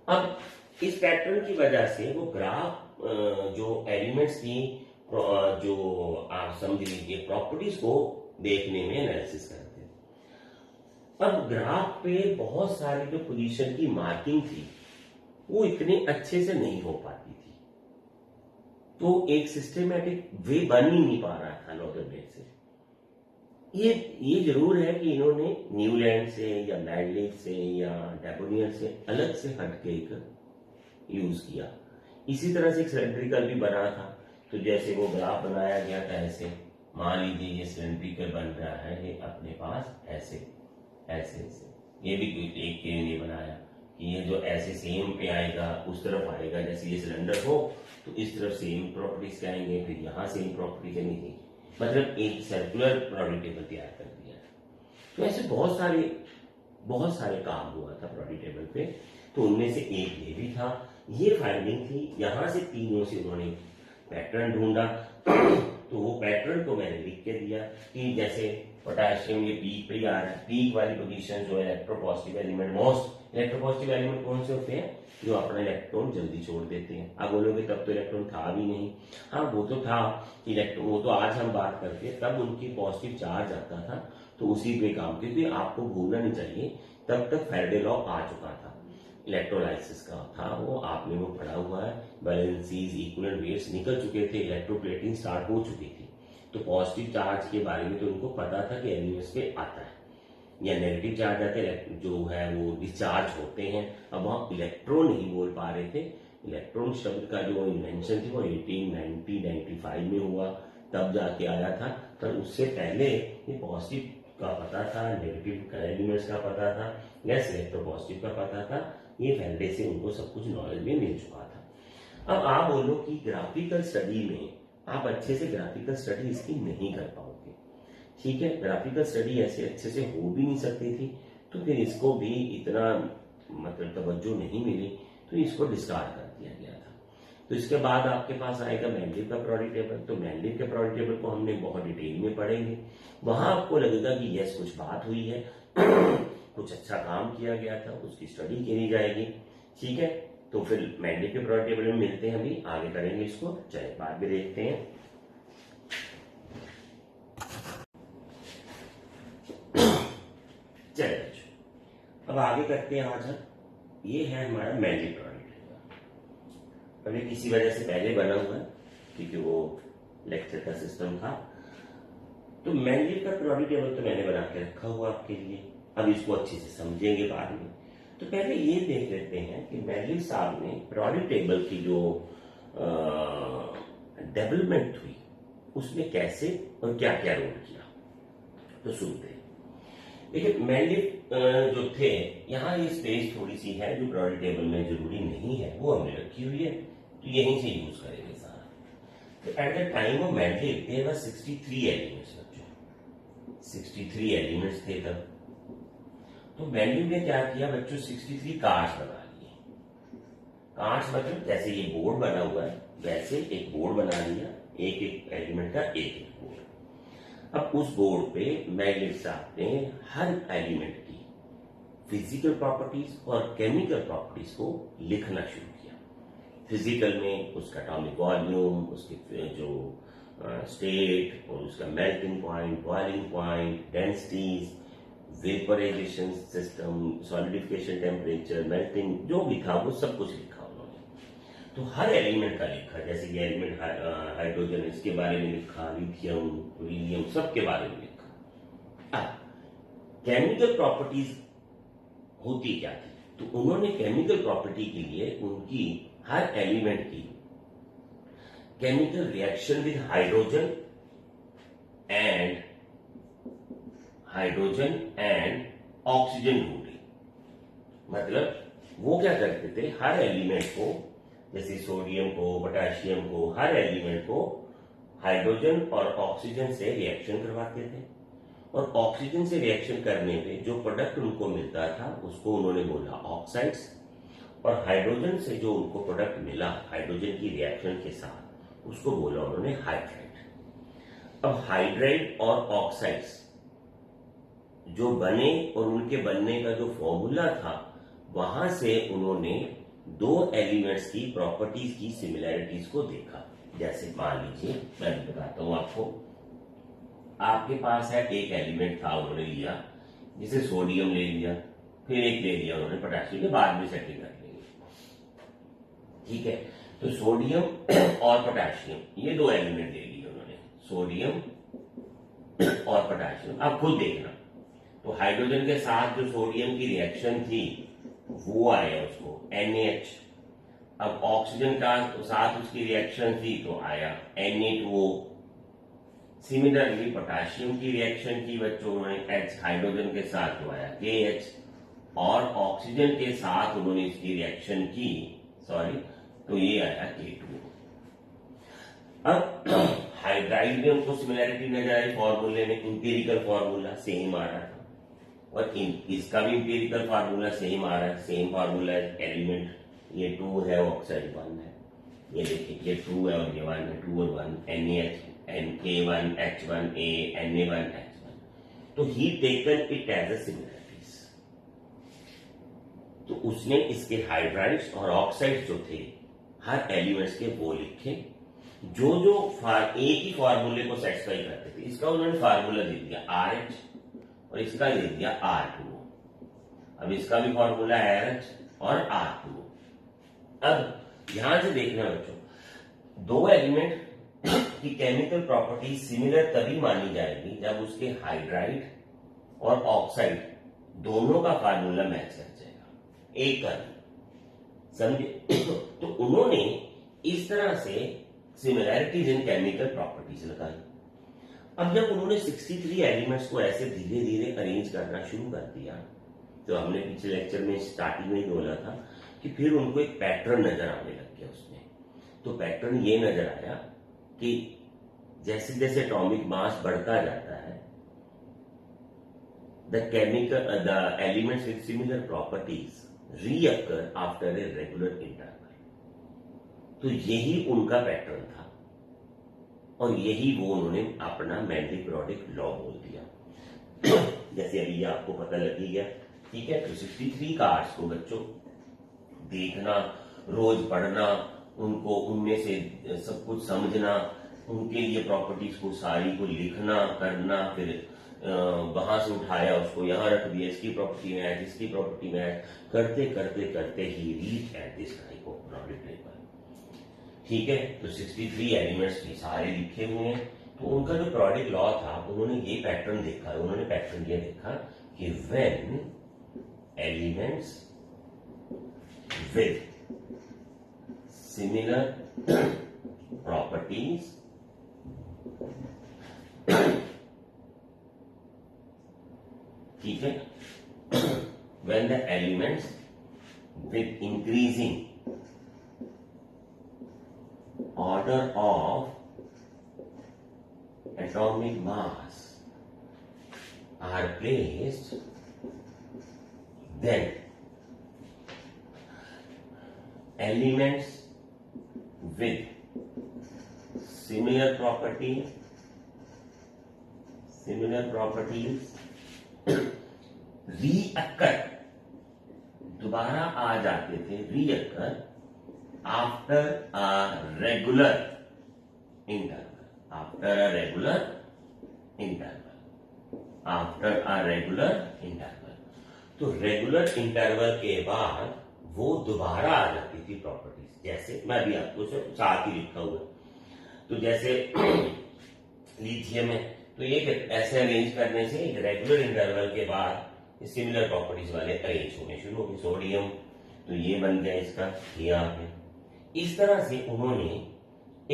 अब इस पैटर्न की वजह से वो ग्राफ जो एलिमेंट्स की जो आप समझ लीजिए प्रॉपर्टीज को देखने में एनालिसिस करते हैं। अब ग्राफ पे बहुत सारी जो पोजीशन की मार्किंग थी वो इतने अच्छे से नहीं हो पाती थी, तो एक सिस्टमेटिक वे बन ही नहीं पा रहा था लॉगर वे से। ये जरूर है कि इन्होंने न्यूलैंड से या मैडलिक से या डेपोनियर से अलग से हटके एक यूज किया। इसी तरह से एक सिलेंड्रिकल भी बना था, तो जैसे वो ग्राफ बनाया गया था ऐसे, मान लीजिए ये सिलेंड्रिकल बन रहा है, ये अपने पास ऐसे ऐसे ऐसे, ये भी कोई एक ने बनाया कि ये जो ऐसे सेम पे आएगा उस तरफ आएगा, जैसे ये सिलेंडर हो तो इस तरफ सेम प्रॉपर्टीज के आएंगे, फिर यहाँ सेम प्रॉपर्टी के नहीं, मतलब एक सर्कुलर प्रोडक्ट टेबल तैयार कर दिया। तो ऐसे बहुत सारे काम हुआ था प्रोडक्ट टेबल पे, तो उनमें से एक ये भी था, ये फाइंडिंग थी। यहां से तीनों से उन्होंने पैटर्न ढूंढा, तो वो पैटर्न को मैंने लिख के दिया कि जैसे पोटेशियम ये पीक पे ही आ रहा है, पीक वाली पोजीशन जो है electropositive element, most electropositive element कौन से होते हैं, जो अपना इलेक्ट्रॉन जल्दी छोड़ देते हैं। अब बोलोगे तब तो इलेक्ट्रॉन था भी नहीं, हाँ वो तो था इलेक्ट्रॉन, वो तो आज हम बात करते हैं, तब उनकी पॉजिटिव चार्ज आता था तो उसी पे काम, क्योंकि आपको भूलना नहीं चाहिए तब तक फैराडे लॉ आ चुका था, इलेक्ट्रोलाइसिस का था वो, आपने वो पढ़ा हुआ है, वैलेंसीज इक्विवेलेंट वेट्स निकल चुके थे, इलेक्ट्रोप्लेटिंग स्टार्ट हो चुकी थी। तो पॉजिटिव चार्ज के बारे में तो उनको पता था कि एलिमेंट्स पे आता है, या नेगेटिव चार्ज आते हैं जो है वो डिस्चार्ज होते हैं। अब वहां इलेक्ट्रॉन नहीं बोल पा रहे थे, इलेक्ट्रॉन शब्द का जो इन्वेंशन थी वो 1895 में हुआ, तब जाके आया था। पर उससे पहले ये पॉजिटिव का पता था, नेगेटिव एलिमेंट्स का पता था, लेस इलेक्ट्रोपॉजिटिव का पता था, ये फैराडे से उनको सब कुछ नॉलेज में मिल चुका था। अब आप बोलो कि ग्राफिकल स्टडी में आप अच्छे से ग्राफिकल स्टडी इसकी नहीं कर पाओगे। ठीक है, ग्राफिकल स्टडी ऐसे अच्छे से हो भी नहीं सकती थी, तो फिर इसको भी इतना मतलब तवज्जो नहीं मिली, तो इसको डिस्कार्ड कर दिया गया था। तो इसके बाद आपके पास आएगा मैंडलिव का प्रोडी टेबल। तो मैंडलिव के प्रोडी टेबल को हमने बहुत डिटेल में पढ़ेंगे, वहां आपको लगेगा कि यस कुछ बात हुई है कुछ अच्छा काम किया गया था, उसकी स्टडी करी जाएगी। ठीक है, तो फिर मैंडलिव के प्रोडी टेबल में मिलते हैं, अभी आगे करेंगे इसको, चलिए बाद में देखते हैं। चलिए अब आगे करते हैं आज हम, ये है हमारा मैंडलिव प्रोडी टेबल। अभी किसी वजह से पहले बना हुआ है क्योंकि वो लेक्चर का सिस्टम था। तो मैंडलिव का प्रोडी टेबल तो मैंने बना के रखा हुआ आपके लिए, अब इसको अच्छे से समझेंगे बाद में। तो पहले ये देख लेते हैं कि मैंडलिव साहब ने प्रोडी टेबल की जो डेवलपमेंट हुई उसमें कैसे और क्या क्या रोल किया, तो सुनते हैं। देखिए मैंडलिव जो थे, यहाँ ये स्पेस थोड़ी सी है जो प्रोडी टेबल में जरूरी नहीं है, वो हमने रखी हुई है, तो यहीं से यूज करेंगे सारा। तो at the time of Mendeleev there were 63 elements बच्चों, 63 एलिमेंट्स थे तब। तो मैंडलिव ने क्या किया बच्चों, 63 कार्ड्स बना लिए। कार्ड्स मतलब जैसे ये बोर्ड बना हुआ है वैसे एक बोर्ड बना लिया, एक एक एलिमेंट का एक एक बोर्ड। अब उस बोर्ड पे मैंडलिव साहब ने हर एलिमेंट की फिजिकल प्रॉपर्टीज और केमिकल प्रॉपर्टीज को लिखना शुरू किया। फिजिकल में उसका एटॉमिक वॉल्यूम, उसके जो स्टेट और उसका melting point, boiling point, densities, vaporization system, solidification temperature, melting, जो भी था वो सब कुछ लिखा उन्होंने। तो हर एलिमेंट का लिखा, जैसे ये एलिमेंट हाइड्रोजन, इसके बारे में लिखा, लिथियम, हीलियम, सबके बारे में लिखा। अब केमिकल प्रॉपर्टीज होती क्या थी, तो उन्होंने केमिकल प्रॉपर्टी के लिए उनकी हर एलिमेंट की chemical reaction with hydrogen and oxygen ढूंढी। मतलब वो क्या करते थे, हर एलिमेंट को, जैसे सोडियम को, पोटेशियम को, हर एलिमेंट को हाइड्रोजन और ऑक्सीजन से रिएक्शन करवाते थे, और ऑक्सीजन से रिएक्शन करने पे जो प्रोडक्ट उनको मिलता था उसको उन्होंने बोला ऑक्साइड्स, और हाइड्रोजन से जो उनको प्रोडक्ट मिला हाइड्रोजन की रिएक्शन के साथ उसको बोला उन्होंने हाइड्राइड। अब हाइड्राइड और ऑक्साइड्स जो बने और उनके बनने का जो फॉर्मूला था, वहां से उन्होंने दो एलिमेंट्स की प्रॉपर्टीज की सिमिलैरिटीज को देखा। जैसे मान लीजिए, मैं बताता हूं आपको, आपके पास है एक एलिमेंट था, उन्होंने लिया, जिसे सोडियम ले लिया, फिर एक ले लिया उन्होंने पोटेशियम, के बाद में सेटिंग कर लेंगे। ठीक है, तो सोडियम और पोटेशियम ये दो एलिमेंट ले लिए उन्होंने, सोडियम और पोटेशियम। आप खुद देखना, तो हाइड्रोजन के साथ जो सोडियम की रिएक्शन थी वो आया उसको NaH। अब ऑक्सीजन का साथ उसकी रिएक्शन थी तो आया Na2O। सिमिलरली पोटेशियम की रिएक्शन की बच्चों में H हाइड्रोजन के साथ तो आया KH, और ऑक्सीजन के साथ उन्होंने इसकी रिएक्शन की, तो ये आया K2O। अब हाइड्राइड में उनको सिमिलैरिटी नजर आई, फॉर्मूले में इंपीरिकल फॉर्मूला सेम आ रहा था, और इसका भी इंपीरिकल फार्मूला सेम आ रहा है, सेम फार्मूला है। एलिमेंट ये 2 है, ऑक्साइड 1 है, ये देखिए ये 2 है और ये 1 है, 2 और 1, NaH, K1, H1, A, Na1, H1। तो he taken it as a similarities. तो उसने इसके हाइड्राइड्स और ऑक्साइड्स जो थे हर एलिमेंट्स के वो लिखे जो जो एक ही फार्मूले को सेटिस्फाई करते थे। इसका उन्होंने फार्मूला दे दिया RH और इसका दे दिया R2O। अब इसका भी फॉर्मूला है RH और R2O। अब यहां से देखना बच्चों, दो एलिमेंट की केमिकल प्रॉपर्टी सिमिलर तभी मानी जाएगी जब उसके हाइड्राइड और ऑक्साइड दोनों का फार्मूला मैच कर जाएगा, एक का नहीं, समझे। तो उन्होंने इस तरह से सिमिलैरिटीज इन केमिकल प्रॉपर्टीज लगाई। अब जब उन्होंने 63 एलिमेंट्स को ऐसे धीरे धीरे अरेंज करना शुरू कर दिया, तो हमने पिछले लेक्चर में स्टार्टिंग में ही बोला था कि फिर उनको एक पैटर्न नजर आने लग गया उसमें। तो पैटर्न ये नजर आया कि जैसे जैसे एटॉमिक मास बढ़ता जाता है, the elements with similar properties recur after a regular interval. तो यही उनका पैटर्न था और यही वो उन्होंने अपना मैंडली पीरियोडिक लॉ बोल दिया। जैसे अभी आपको पता लग ही गया, ठीक है। तो 63 कार्ड्स को बच्चों देखना, रोज पढ़ना, उनको उनमें से सब कुछ समझना, उनके लिए प्रॉपर्टीज को सारी को लिखना करना, फिर वहां से उठाया उसको यहाँ रख दिया, इसकी प्रॉपर्टी में ऐड, इसकी प्रॉपर्टी में ऐड, करते करते करते ही reach at this type of periodic table. ठीक है। तो 63 एलिमेंट्स भी सारे लिखे हुए हैं। तो उनका जो पीरियोडिक लॉ था, उन्होंने ये पैटर्न देखा, उन्होंने पैटर्न ये देखा कि when elements with similar properties ठीक है, when the elements with increasing order of atomic mass are placed, then elements with similar properties रीअकर, दोबारा आ जाते थे, recur after a regular interval, after a regular interval. तो रेगुलर इंटरवल के बाद वो दोबारा आ जाती थी प्रॉपर्टीज। जैसे मैं अभी आपको साथ ही लिखा हुआ, तो जैसे लिथियम है, तो ये ऐसे अरेंज करने से रेगुलर इंटरवल के बाद सिमिलर प्रॉपर्टीज वाले अरेंज होने शुरू हो गए। सोडियम, तो ये बन गया इसका, ये आ गया। इस तरह से उन्होंने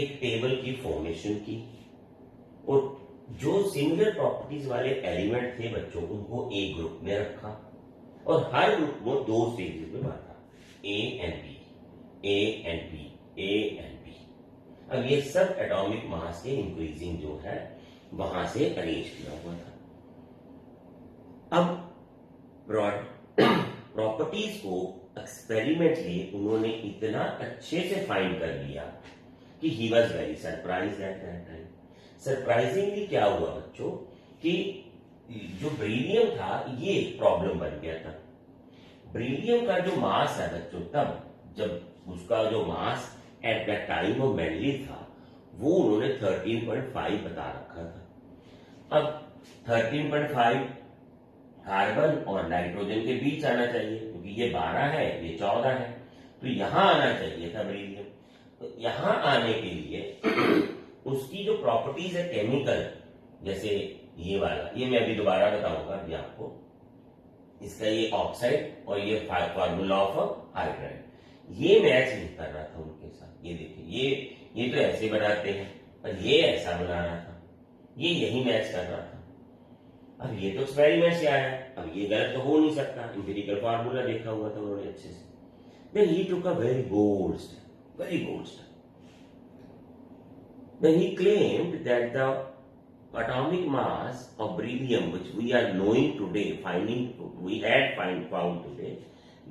एक टेबल की फॉर्मेशन की और जो सिमिलर प्रॉपर्टीज वाले एलिमेंट थे बच्चों, उनको एक ग्रुप में रखा और हर ग्रुप को 2 स्टेजेस में बांटा, A and B, A and B, A and B. अब ये सब एटॉमिक मास के इंक्रीजिंग जो है वहां से अरेंज किया हुआ था। अब प्रॉपर्टीज को एक्सपेरिमेंटली उन्होंने इतना अच्छे से फाइंड कर लिया कि he was very surprise at that time. Surprisingly क्या हुआ बच्चों कि जो बेरिलियम था ये प्रॉब्लम बन गया था। बेरिलियम का जो मास है बच्चों, तब जब उसका जो mass at that time of Mendeley था, वो उन्होंने 13.5 बता रखा था। अब 13.5 कार्बन और नाइट्रोजन के बीच आना चाहिए, क्योंकि ये 12 है, ये 14 है, तो यहां आना चाहिए था बेरिलियम। तो यहां आने के लिए उसकी जो प्रॉपर्टीज है केमिकल, जैसे ये वाला, ये मैं अभी दोबारा बताऊंगा अभी आपको, इसका ये ऑक्साइड और ये फार्मूला ऑफ हाइड्राइड, ये मैच नहीं कर रहा था उनके साथ। ये देखिए, ये तो ऐसे बनाते हैं और ये ऐसा बना रहा था, ये यही मैच कर रहा था। अब ये तो एक्सपेरिमेंट से आया, अब ये गलत तो हो नहीं सकता, एम्पिरिकल फार्मूला देखा हुआ था उन्होंने अच्छे से। Then he took a very bold step. Then he claimed that the atomic mass of beryllium, which we are knowing today, found today,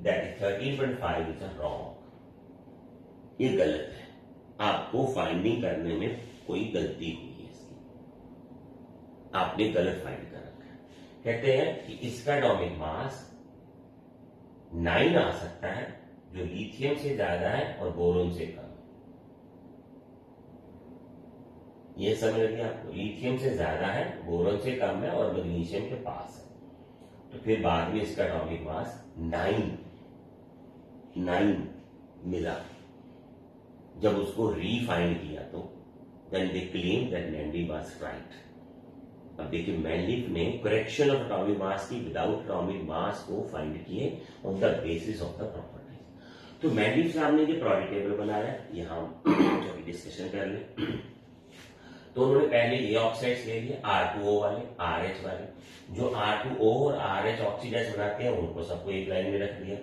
that 13.5 is a wrong. ये गलत है, आपको फाइंडिंग करने में कोई गलती हुई है, इसकी आपने गलत फाइंड कर रखा है। कहते हैं कि इसका एटॉमिक मास 9 आ सकता है, जो लिथियम से ज्यादा है और बोरोन से कम। ये समझ लिया आपको, लिथियम से ज्यादा है, बोरोन से कम है और मैग्नीशियम के पास है। तो फिर बाद में इसका एटॉमिक मास 9 मिला। जब उसको रीफाइंड किया तो then they claim that Mendeleev was right. अब देखिए, मेंडली ने करेक्शन ऑफ एटॉमिक मास की विदाउट एटॉमिक मास को फाइंड किए on the basis of the properties. तो मेंडली साहब ने जो पीरियोडिक टेबल बनाया, यहां छोटी डिस्कशन कर ले। तो उन्होंने पहले ये ऑक्साइड्स ले लिए, R2O वाले, RH वाले। जो R2O और RH ऑक्सीडाइज बनाते हैं उनको सबको एक लाइन में रख दिया,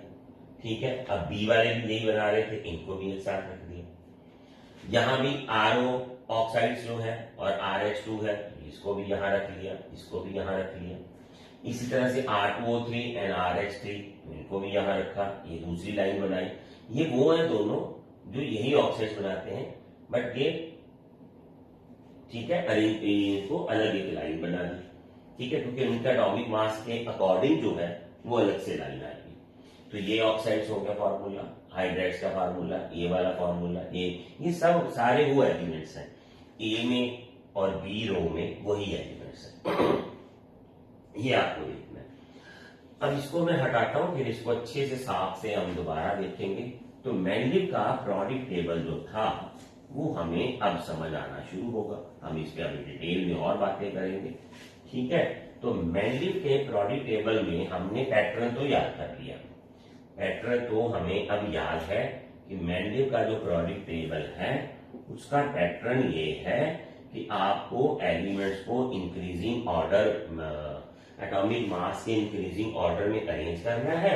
ठीक है। अब बी वाले भी यही बना रहे थे, इनको भी एक साथ रख दिया। यहां भी RO ऑक्साइड्स जो है और RH2 है, इसको भी यहां रख लिया, इसको भी यहां रख लिया। इसी तरह से R2O3 एंड RH3, इनको भी यहां रखा, ये दूसरी लाइन बनाई। ये वो है दोनों जो यही ऑक्साइड्स बनाते हैं, बट ये ठीक है अरेंज, इनको अलग एक लाइन बना दी, ठीक है, क्योंकि उनका एटॉमिक मास के अकॉर्डिंग जो है वो अलग से लाइन आएगी। तो ये ऑक्साइड्स हो गया फॉर्मूला, हाइड्राइड्स का फार्मूला, ये वाला फार्मूला, ये सब सारे वो एलिमेंट्स हैं, ए में और बी रो में वही एलिमेंट्स हैं। ये आपको देखना है। अब इसको मैं हटाता हूं, फिर इसको अच्छे से साफ से हम दोबारा देखेंगे। तो मेंडलीव का पीरियोडिक टेबल जो था वो हमें अब समझ आना शुरू होगा। हम इस पे अभी डिटेल में और बातें करेंगे, ठीक है। तो मेंडलीव के पीरियोडिक टेबल में हमने पैटर्न तो याद कर लिया। पैटर्न तो हमें अब याद है कि मेंडलीव का जो पीरियोडिक टेबल है उसका पैटर्न ये है कि आपको एलिमेंट्स को इंक्रीजिंग ऑर्डर, एटॉमिक मास के इंक्रीजिंग ऑर्डर में अरेंज करना है,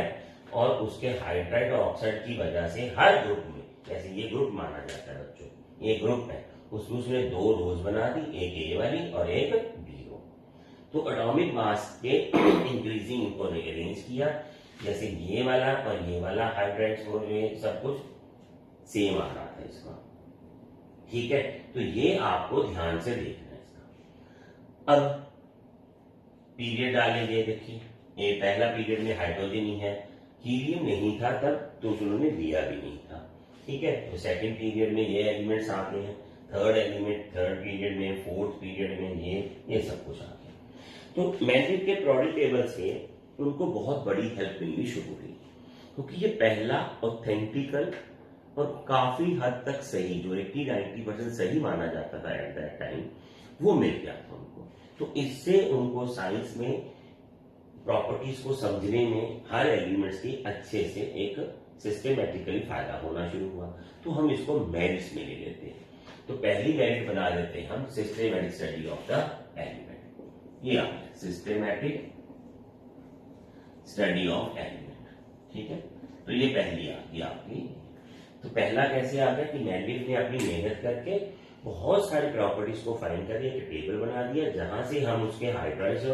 और उसके हाइड्राइड और ऑक्साइड की वजह से हर ग्रुप में, जैसे ये ग्रुप माना जाता है बच्चों, ये ग्रुप है, उसमें 2 रोज बना दी, एक ए वाली और एक बी रो। तो एटॉमिक मास के इंक्रीजिंग को अरेंज किया, जैसे ये वाला और ये वाला हाइड्राइड्स और ये सब कुछ सेम आ रहा था इसका, ठीक है। तो ये आपको ध्यान से देखना है इसका। अब पीरियड डालेंगे, देखिए ये पहला पीरियड में हाइड्रोजन ही है, हीलियम नहीं था तब, तो उन्होंने लिया भी नहीं था, ठीक है। तो सेकंड पीरियड में ये एलिमेंट्स आते हैं, थर्ड एलिमेंट थर्ड पीरियड में, फोर्थ पीरियड में ये सब कुछ आ गया। तो मेंडलीव के पीरियोडिक टेबल से उनको बहुत बड़ी हेल्प मिलनी शुरू हुई, क्योंकि ये पहला ऑथेंटिकल और काफी हद तक सही, जो 80-90% सही माना जाता था एट दैट टाइम, वो मिल गया था उनको। तो इससे उनको साइंस में प्रॉपर्टीज को समझने में हर एलिमेंट्स की अच्छे से एक सिस्टमेटिकली फायदा होना शुरू हुआ। तो हम इसको मेरिट्स में ले लेते हैं। तो पहली मेरिट बना देते हैं हम systematic study of the element. ये आ गया सिस्टमेटिक स्टडी ऑफ एलिमेंट, ठीक है। तो ये पहली आ गई आपकी। तो पहला कैसे आ गया कि मेंडलीव ने अपनी मेहनत करके बहुत सारी प्रॉपर्टीज को फाइंड कर एक टेबल बना दिया, जहां से हम उसके हाइड्राइड्स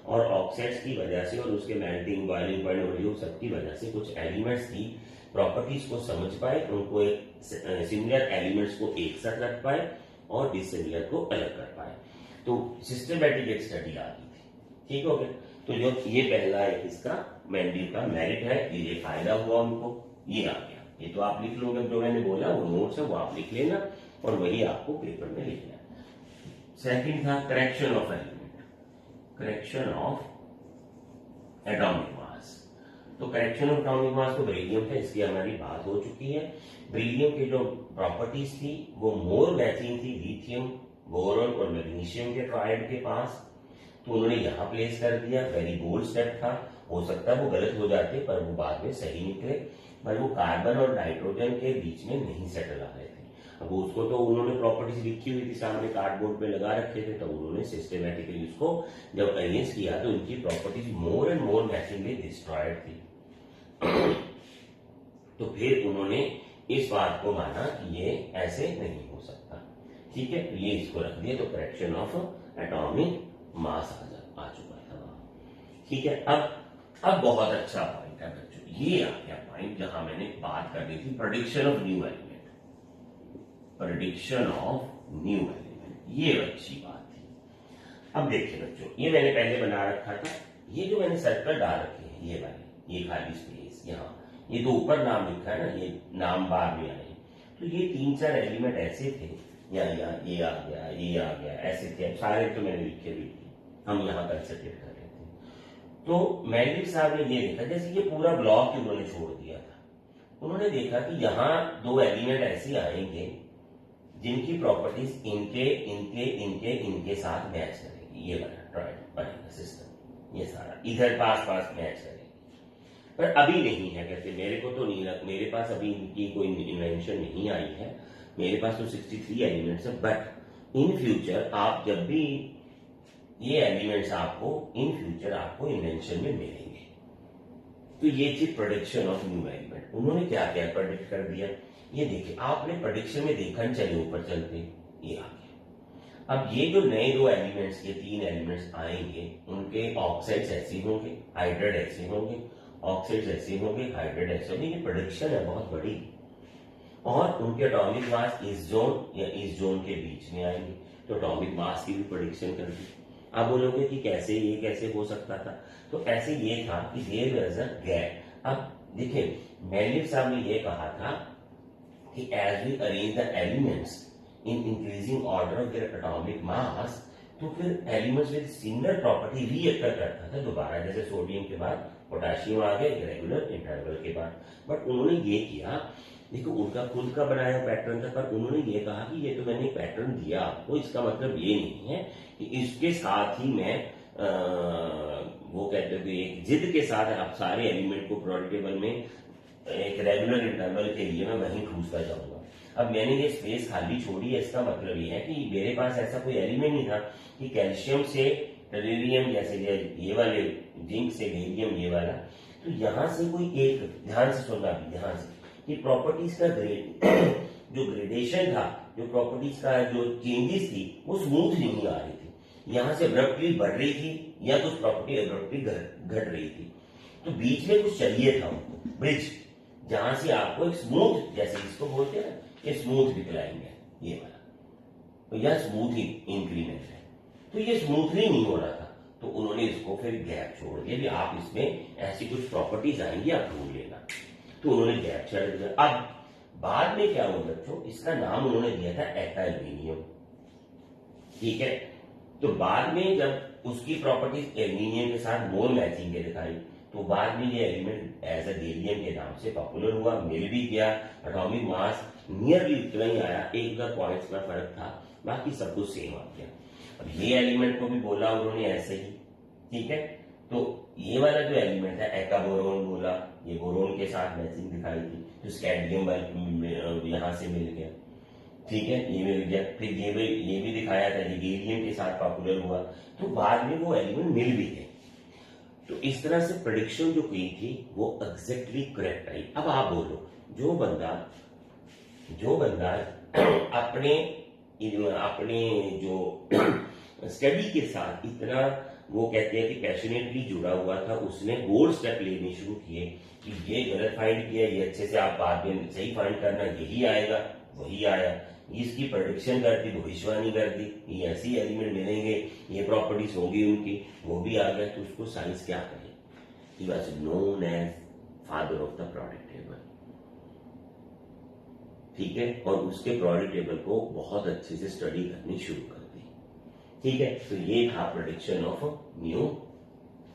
और ऑक्साइड्स की वजह से और उसके मेल्टिंग, बॉइलिंग पॉइंट और सबकी वजह से कुछ एलिमेंट्स की प्रॉपर्टीज को समझ पाए, उनको सिमिलर एलिमेंट्स को एक साथ रख पाए और डिसिमिलर को अलग कर पाए। तो सिस्टमेटिक एक स्टडी आ गई थी, ठीक हो गया। तो जो ये पहला एक इसका मेंडलीव का मेरिट है, ये फायदा हुआ उनको, ये आ गया। ये तो आप लिख लोगे, जो मैंने बोला वो नोट्स है वो आप लिख लेना और वही आपको पेपर में लिखना है। सेकंड था correction of element, correction of atomic mass. तो करेक्शन ऑफ एटॉमिक मास तो बेरिलियम था, इसकी हमारी बात हो चुकी है। बेरिलियम की जो प्रॉपर्टीज थी वो मोर मैचिंग थी लिथियम, बोरॉन और मैग्नीशियम के ट्राइड के पास, तो उन्होंने यहां प्लेस कर दिया। वेरी बोल्ड स्टेप था, हो सकता है वो गलत हो जाते पर वो बाद में सही निकले, पर वो कार्बन और नाइट्रोजन के बीच में नहीं सेटल आ रहे थे। अब उसको तो उन्होंने प्रॉपर्टीज लिखी हुई थी सामने, कार्डबोर्ड पे लगा रखे थे, तो उन्होंने सिस्टमेटिकली उसको जब अरेंज किया तो उनकी properties more and more matchingly destroyed थी। तो फिर उन्होंने इस बात को माना कि ये ऐसे नहीं हो सकता, ठीक है। तो ये इसको रख दिया, तो करेक्शन ऑफ एटॉमिक मास आ चुका था, ठीक है। अब बहुत अच्छा पॉइंट है बच्चों, ये आ गया पॉइंट जहां मैंने बात करनी थी prediction of new element, prediction of new element, ये अच्छी बात थी। अब देखिए बच्चों, ये मैंने पहले बना रखा था, ये जो मैंने सर्कल डाल रखे हैं ये वाले, ये खाली स्पेस यहाँ, ये तो ऊपर नाम लिखा है ना, ये नाम बाद में आए, तो ये 3-4 एलिमेंट ऐसे थे, या ये आ गया, ये आ गया, ऐसे थे, सारे तो मैंने लिखे भी थे, हम यहाँ कंसंट्रेट कर रहे थे। तो मेंडलीव साहब ने ये देखा, जैसे ये पूरा ब्लॉक उन्होंने छोड़ दिया था, उन्होंने देखा कि यहाँ 2 एलिमेंट ऐसे आएंगे जिनकी प्रॉपर्टीज इनके इनके इनके इनके साथ मैच करेगी, ये बनेगा सिस्टम, ये सारा इधर पास पास मैच करेगी। पर अभी नहीं है, कहते मेरे को तो नहीं, मेरे पास अभी इनकी कोई इन्वेंशन नहीं आई है, मेरे पास तो 63 एलिमेंट्स है, बट इन फ्यूचर आप जब भी ये एलिमेंट्स आपको इन फ्यूचर आपको इन्वेंशन में मिलेंगे, तो ये थी प्रेडिक्शन ऑफ न्यू एलिमेंट। उन्होंने क्या क्या प्रेडिक्ट कर दिया, ये देखिए आपने प्रेडिक्शन में देखा नहीं, चले ऊपर चलते ये आ गया। अब ये जो नए दो एलिमेंट्स, ये तीन एलिमेंट्स आएंगे, उनके ऑक्साइड्स ऐसे होंगे, हाइड्राइड ऐसे होंगे, ऑक्साइड्स ऐसे होंगे, हाइड्राइड ऐसे होंगे। ये प्रेडिक्शन है बहुत बड़ी। और उनके एटॉमिक मास इस जोन या इस जोन के बीच में आएंगे, तो एटॉमिक मास की भी प्रेडिक्शन कर दी। आप बोलोगे कि कैसे, ये कैसे हो सकता था? तो ऐसे ये था कि देयर वाज अ गैप। अब देखिए मेंडलीव साहब ने ये कहा था कि as we arrange the elements in increasing order of their atomic mass, तो फिर elements with similar property recur करता था दोबारा, जैसे सोडियम के बाद पोटेशियम आ गया रेगुलर इंटरवल के बाद। बट उन्होंने ये किया, देखो उनका खुद का बनाया पैटर्न था, पर उन्होंने ये कहा कि ये तो मैंने पैटर्न दिया आपको, इसका मतलब ये नहीं है कि इसके साथ ही मैं वो कहते हैं कि एक जिद के साथ आप सारे एलिमेंट को पीरियोडिक टेबल में एक रेगुलर इंटरवल के लिए मैं वहीं ठूसता जाऊंगा। अब मैंने ये स्पेस खाली छोड़ी है, इसका मतलब ये है कि मेरे पास ऐसा कोई एलिमेंट नहीं था कि कैल्शियम से टेरिलियम, जैसे ये वाले जिंक से गैलियम ये वाला, तो यहां से कोई एक, ध्यान से सुनना भी, ध्यान से, कि प्रॉपर्टीज का ग्रेड जो ग्रेडेशन था, जो प्रॉपर्टीज का जो चेंजेस थी वो स्मूथ नहीं आ रही थी, यहां से अब्रप्टली बढ़ रही थी या कुछ प्रॉपर्टी अब्रप्टली घट रही थी। तो बीच में कुछ चाहिए था उनको, ब्रिज, जहां से आपको एक स्मूथ, जैसे इसको बोलते हैं ये स्मूथ डिक्लाइन है ये वाला, तो यह स्मूथ इंक्रीमेंट है। तो ये स्मूथली नहीं हो रहा था, तो उन्होंने इसको फिर गैप छोड़ दिया कि आप इसमें ऐसी कुछ प्रॉपर्टीज आएंगी, आप ढूंढ लेना। तो उन्होंने गैप छोड़ दिया। अब बाद में क्या हुआ बच्चों, इसका नाम उन्होंने दिया था एल्यूमिनियम, ठीक है। तो बाद में जब उसकी प्रॉपर्टीज एल्यूमिनियम के साथ मोर मैचिंग के दिखाई, तो बाद में ये एलिमेंट एज अ गैलियम के नाम से पॉपुलर हुआ, मिल भी गया, एटॉमिक मास नियरली उतना ही आया, एक दो पॉइंट्स का फर्क था, बाकी सब कुछ सेम आ गया। अब ये एलिमेंट को भी बोला उन्होंने ऐसे ही, ठीक है। तो ये वाला जो एलिमेंट है एका बोरोन बोला, ये बोरोन के साथ मैचिंग दिखाई थी, तो स्कैंडियम यहां से मिल गया, ठीक है, ये मिल गया। फिर ये भी दिखाया था, ये गैलियम के साथ पॉपुलर हुआ, तो बाद में वो एलिमेंट मिल भी गए। तो इस तरह से प्रेडिक्शन जो की थी वो एग्जैक्टली करेक्ट आई। अब आप बोलो, जो बंदा अपने जो स्टडी के साथ इतना वो कहते हैं कि पैशनेटली जुड़ा हुआ था, उसने बोल्ड स्टेप लेने शुरू किए कि ये गलत फाइंड किया, ये अच्छे से आप बाद में सही फाइंड करना, यही आएगा, वही आया। इसकी प्रेडिक्शन कर दी, भविष्यवाणी कर दी, ये ऐसी एलिमेंट मिलेंगे, ये प्रॉपर्टीज होंगी उनकी, वो भी आ गया। तो उसको साइंस क्या कहे, he was known as father of the periodic table, ठीक है। और उसके पीरियोडिक टेबल को बहुत अच्छे से स्टडी करनी शुरू कर दी, ठीक है। तो ये था प्रेडिक्शन ऑफ न्यू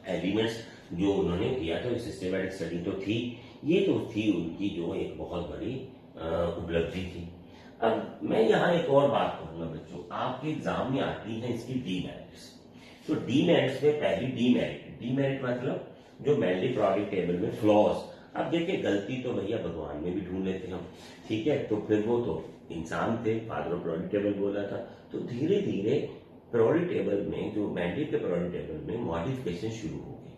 एलिमेंट्स जो उन्होंने किया था। सिस्टमैटिक स्टडी तो थी, ये तो थी उनकी जो एक बहुत बड़ी उपलब्धि थी। अब मैं यहाँ एक और बात कहूंगा बच्चों, आपके एग्जाम में आती है इसकी डीमेरिट्स। तो डीमेरिट्स में पहली डीमेरिट मतलब जो मेंडलीव पीरियोडिक टेबल में फ्लॉज। अब देखिए गलती तो भैया भगवान में भी ढूंढ लेते हम, ठीक है। तो फिर वो तो इंसान थे, फादर ऑफ पीरियोडिक टेबल बोला था। तो धीरे धीरे पीरियोडिक टेबल में, जो मेंडलीव के पीरियोडिक टेबल में मॉडिफिकेशन शुरू हो गई,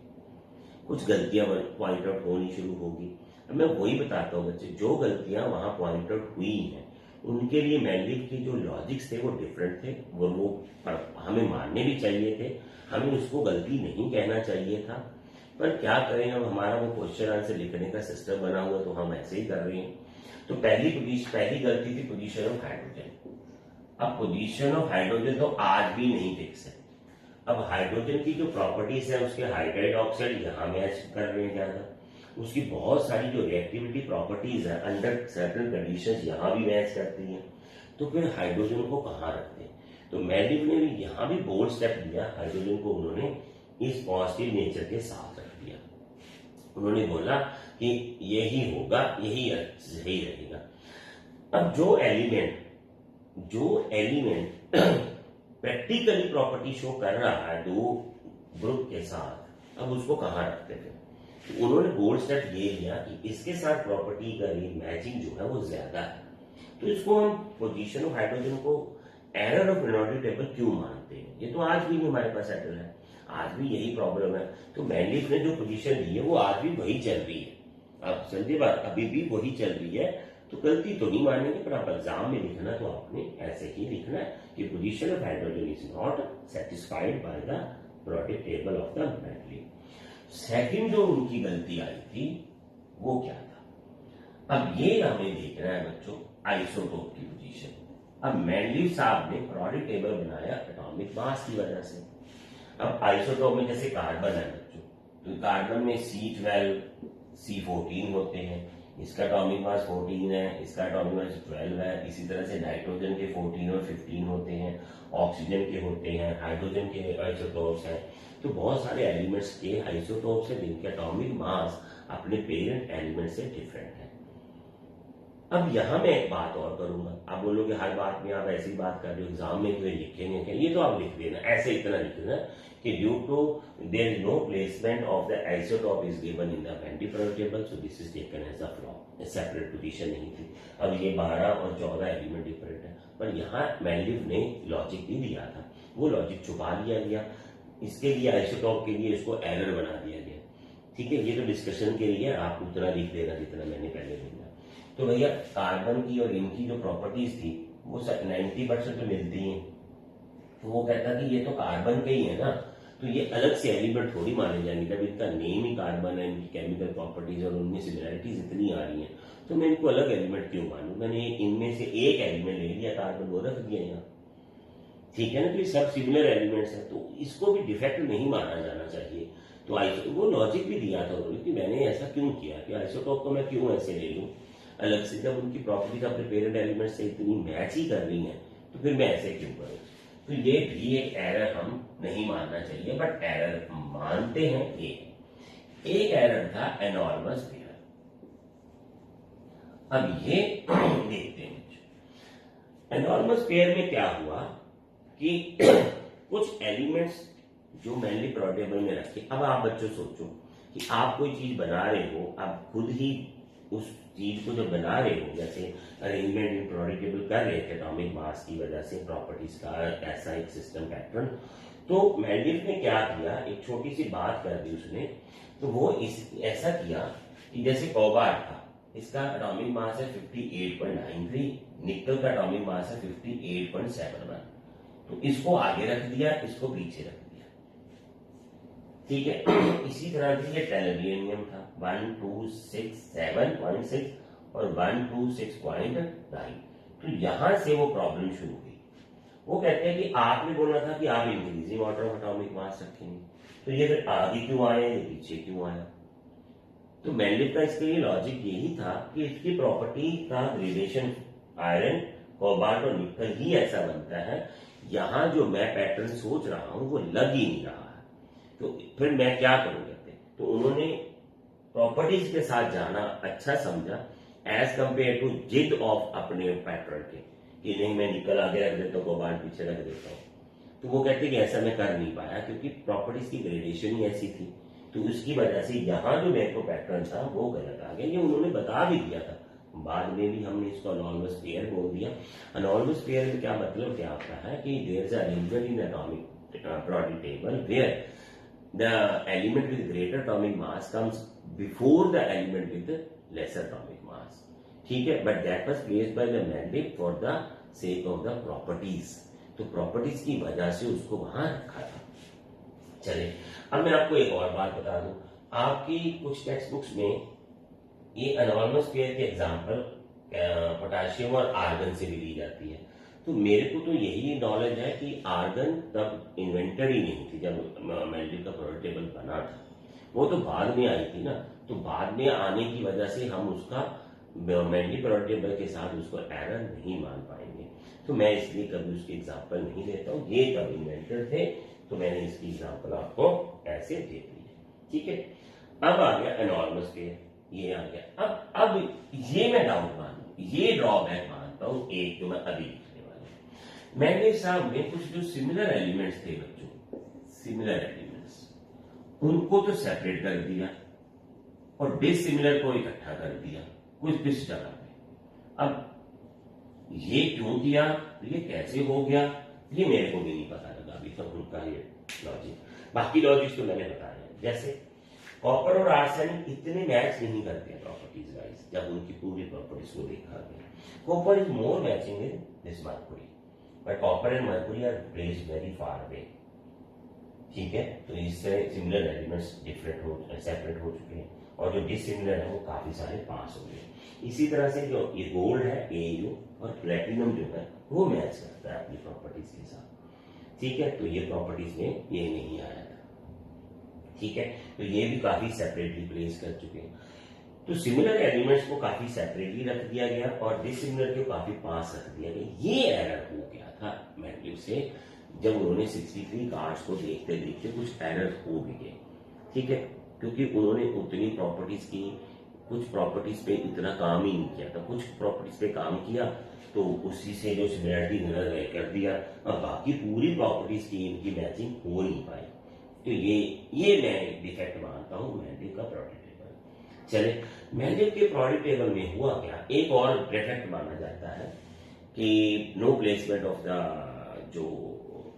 कुछ गलतियां पॉइंट आउट होनी शुरू होगी। अब मैं वही बताता हूँ बच्चे, जो गलतियां वहां पॉइंट आउट हुई हैं उनके लिए मेंडलीव के जो लॉजिक्स थे वो डिफरेंट थे, वो हमें मानने भी चाहिए थे, हमें उसको गलती नहीं कहना चाहिए था। पर क्या करें, अब हमारा वो क्वेश्चन आंसर लिखने का सिस्टम बना हुआ, तो हम ऐसे ही कर रहे हैं। तो पहली गलती थी पोजीशन ऑफ हाइड्रोजन। अब पोजीशन ऑफ हाइड्रोजन तो आज भी नहीं फिक्स है। अब हाइड्रोजन की जो प्रॉपर्टीज है, उसके हाइड्राइड ऑक्साइड यहाँ मैच कर रहे हैं ज्यादा, उसकी बहुत सारी जो रिएक्टिविटी प्रॉपर्टीज है अंडर सर्टेन कंडीशंस यहाँ भी मैच करती हैं। तो फिर हाइड्रोजन को कहाँ रखते हैं? तो मेंडलीव ने भी यहाँ भी बोल्ड स्टेप लिया, हाइड्रोजन को उन्होंने इस पॉजिटिव नेचर के साथ रख दिया। उन्होंने बोला कि यही होगा, यही सही रहेगा। अब जो एलिमेंट प्रैक्टिकली प्रॉपर्टी शो कर रहा है दो ग्रुप के साथ, अब उसको कहाँ रखते थे? तो उन्होंने बोल्ड स्टेप ये लिया कि इसके साथ प्रॉपर्टी का मैचिंग जो है वो ज्यादा है, तो इसको हम पोजीशन ऑफ हाइड्रोजन को एरर ऑफ पीरियोडिक टेबल क्यों मानते हैं? ये तो आज भी हमारे पास सेटल है। आज भी यही प्रॉब्लम है। तो मैंडलिफ ने जो पोजीशन दी है वो आज भी वही चल रही है। अब समझे बात, अभी भी वही चल रही है। तो गलती तो नहीं मानेंगे, पर आप एग्जाम में लिखना तो आपने ऐसे ही लिखना है कि position of hydrogen is not satisfied by the periodic table of the Mendeleev. Second जो उनकी गलती आई थी वो क्या था, अब ये हमें देखना है बच्चों, आइसोटोप की पोजीशन। अब मैंडलिफ साहब ने पीरियोडिक टेबल बनाया एटॉमिक मास की वजह से। अब आइसोटोप में जैसे कार्बन है बच्चों, तो कार्बन में C12 C14 होते हैं, इसका एटॉमिक मास 14 है, इसका एटॉमिक मास 12 है। इसी तरह से नाइट्रोजन के 14 और 15 होते हैं, ऑक्सीजन के होते हैं, हाइड्रोजन के आइसोटोप्स हैं। तो बहुत सारे एलिमेंट्स के आइसोटोप्स हैं जिनके एटॉमिक मास अपने पेरेंट एलिमेंट से डिफरेंट है। अब यहां मैं एक बात और करूंगा, आप बोलोगे हर बात में आप ऐसी बात कर रहे हो, एग्जाम में क्यों लिखेंगे क्या, ये तो आप लिख देना, ऐसे इतना लिख देना कि due to there is no placement of the isotope is given in the Mendeleev periodic table, so this is taken as a flaw, separate position नहीं थी। अब ये 12 और 14 एलिमेंट डिफरेंट है, पर यहाँ मैंडलिफ ने लॉजिक भी दिया था, वो लॉजिक छुपा लिया गया। इसके लिए आइसोटोप के लिए इसको एरर बना दिया गया। ठीक है, ये तो डिस्कशन के लिए आप उतना लिख देना जितना मैंने पहले लिखा। तो भैया कार्बन की और इनकी जो प्रॉपर्टीज थी वो 90% तो मिलती हैं। तो वो कहता कि ये तो कार्बन के ही है ना, तो ये अलग से एलिमेंट थोड़ी माने जाएंगे। जब इनका नेम ही कार्बन है, इनकी केमिकल प्रॉपर्टीज और उनमें सिमिलैरिटीज इतनी आ रही हैं, तो मैं इनको अलग एलिमेंट क्यों मानूं। मैंने इनमें से एक एलिमेंट ले लिया कार्बन, वो रख दिया यहाँ, ठीक है ना। तो ये सब सिमिलर एलिमेंट्स हैं, तो इसको भी डिफेक्ट नहीं माना जाना चाहिए। तो वो लॉजिक भी दिया था उन्होंने कि मैंने ऐसा क्यों किया कि आइसोटोप को मैं क्यों ऐसे ले लूं अलग से, जब उनकी प्रॉपर्टीज अपने पेरेंट एलिमेंट से इतनी मैच ही कर रही हैं, तो फिर मैं ऐसे क्यों करूं। तो ये भी एक एरर हम नहीं मानना चाहिए, बट एरर मानते हैं। एक एरर था एनॉर्मस पेयर। अब ये देखते हैं एनॉर्मस पेयर में क्या हुआ कि कुछ एलिमेंट्स जो मैंडलिफ पीरियोडिक टेबल में रखे। अब आप बच्चों सोचो कि आप कोई चीज बना रहे हो, आप खुद ही उस चीज को जो बना रहे हो, जैसे अरेंजमेंट इन पीरियोडिक टेबल कर रहे थे एटॉमिक मास की वजह से, प्रॉपर्टीज का ऐसा एक सिस्टम पैटर्न। तो मैंडलिफ ने क्या किया, एक छोटी सी बात कर दी उसने। तो वो ऐसा किया कि जैसे कोबाल्ट था, इसका एटॉमिक मास है 58.93, निकल का एटॉमिक मास है 58.71। तो इसको आगे रख दिया, इसको पीछे रख दिया, ठीक है। इसी तरह से ये टेलुरियम था 126.716 और 126.9। तो यहां से वो प्रॉब्लम शुरू हुई। वो कहते हैं कि आपने बोला था कि आप increasing order of atomic mass रखेंगे, तो ये फिर आगे क्यों आया, ये पीछे क्यों आया। तो मैंडलिफ का इसके लिए लॉजिक यही था कि इसकी प्रॉपर्टी का ग्रेडेशन आयरन, कोबाल्ट और निकल ही ऐसा बनता है, यहां जो मैं पैटर्न सोच रहा हूं वो लग ही नहीं रहा है। तो फिर मैं क्या करूं कहते, तो उन्होंने प्रॉपर्टीज के साथ जाना अच्छा समझा एज कंपेयर टू जिद ऑफ अपने पैटर्न के, कि नहीं मैं निकल आगे रख देता हूँ, कोबाल्ट पीछे रख देता हूँ। तो वो कहते कि ऐसा मैं कर नहीं पाया क्योंकि प्रॉपर्टीज की ग्रेडेशन ही ऐसी थी। तो उसकी वजह से यहाँ जो मेरे को पैटर्न था वो गलत आ गया। ये उन्होंने बता भी दिया था, बाद में भी हमने इसको अनॉर्मस पेयर बोल दिया। अनॉर्मस पेयर में क्या मतलब क्या होता है कि there is arrangement in atomic periodic table where the element with greater atomic mass comes before the element with the lesser atomic mass, ठीक है। but that was placed by the Mendeleev for the sake of the properties, तो properties की वजह से उसको वहां रखा था। चले अब मैं आपको एक और बात बता दूं, आपकी कुछ टेक्स्ट बुक्स में ये अनॉर्मस पेयर के एग्जाम्पल पोटेशियम और आर्गन से भी ली जाती है। तो मेरे को तो यही नॉलेज है कि आर्गन तब इन्वेंटेड ही नहीं थी जब मैंडलिफ का पीरियोडिक टेबल बना था, वो तो बाद में आई थी ना। तो बाद में आने की वजह से हम उसका मैंडलिफ पीरियोडिक टेबल के साथ उसको एरर नहीं मान पाएंगे। तो मैं इसलिए कभी उसकी एग्जाम्पल नहीं देता हूँ। ये कब इन्वेंटेड थे तो मैंने इसकी एग्जाम्पल आपको ऐसे दे दी है, ठीक है। अब आ गया एनॉर्मस पेयर, ये आ गया। अब ये मैं डाउट मानू, ये ड्रॉबैक मानता हूं एक जो मैं अभी लिखने वाला हूं। मैंने साहब में कुछ जो सिमिलर एलिमेंट्स थे बच्चों, सिमिलर एलिमेंट्स, उनको तो सेपरेट कर दिया और डिसिमिलर को इकट्ठा कर दिया कुछ किस जगह पे। अब ये क्यों किया, ये कैसे हो गया, ये मेरे को भी नहीं पता लगा अभी तक उनका ये लॉजिक। बाकी लॉजिक्स तो मैंने बताया है। जैसे कॉपर और आर्सेनिक इतने मैच नहीं करते हैं प्रॉपर्टीज वाइज, जब उनकी पूरी प्रॉपर्टीज को देखा गया। Copper is more matching with this mercury, but copper and mercury are placed very far away. ठीक है, तो इससे सिमिलर एलिमेंट्स डिफरेंट हो सेपरेट हो चुके हैं, और जो डिसिमिलर है वो काफी सारे पास हो गए। इसी तरह से जो ये गोल्ड है AU और प्लेटिनम जो है वो मैच करता है अपनी प्रॉपर्टीज के साथ। ठीक है, तो ये प्रॉपर्टीज में ये नहीं आया था। ठीक है, तो ये भी काफी सेपरेटली प्लेस कर चुके हैं। तो सिमिलर एलिमेंट्स को काफी सेपरेटली रख दिया गया और डिसिमिलर को काफी पास रख दिया गया। ये एरर हो गया था मेंडलीव से, जब उन्होंने 63 कार्ड्स को देखते देखते कुछ एरर हो भी गए। ठीक है, क्योंकि उन्होंने उतनी प्रॉपर्टीज की, कुछ प्रॉपर्टीज पे इतना काम ही नहीं किया था, कुछ प्रॉपर्टीज पे काम किया तो उसी से जो सिमिलरिटी कर दिया, और बाकी पूरी प्रॉपर्टीज की इनकी मैचिंग हो नहीं पाई। तो ये मैं डिफेक्ट मानता हूं मेंडलीव का प्रोडक्ट टेबल। चले, मेंडलीव के प्रोडक्ट टेबल में हुआ क्या, एक और डिफेक्ट माना जाता है कि नो प्लेसमेंट ऑफ द जो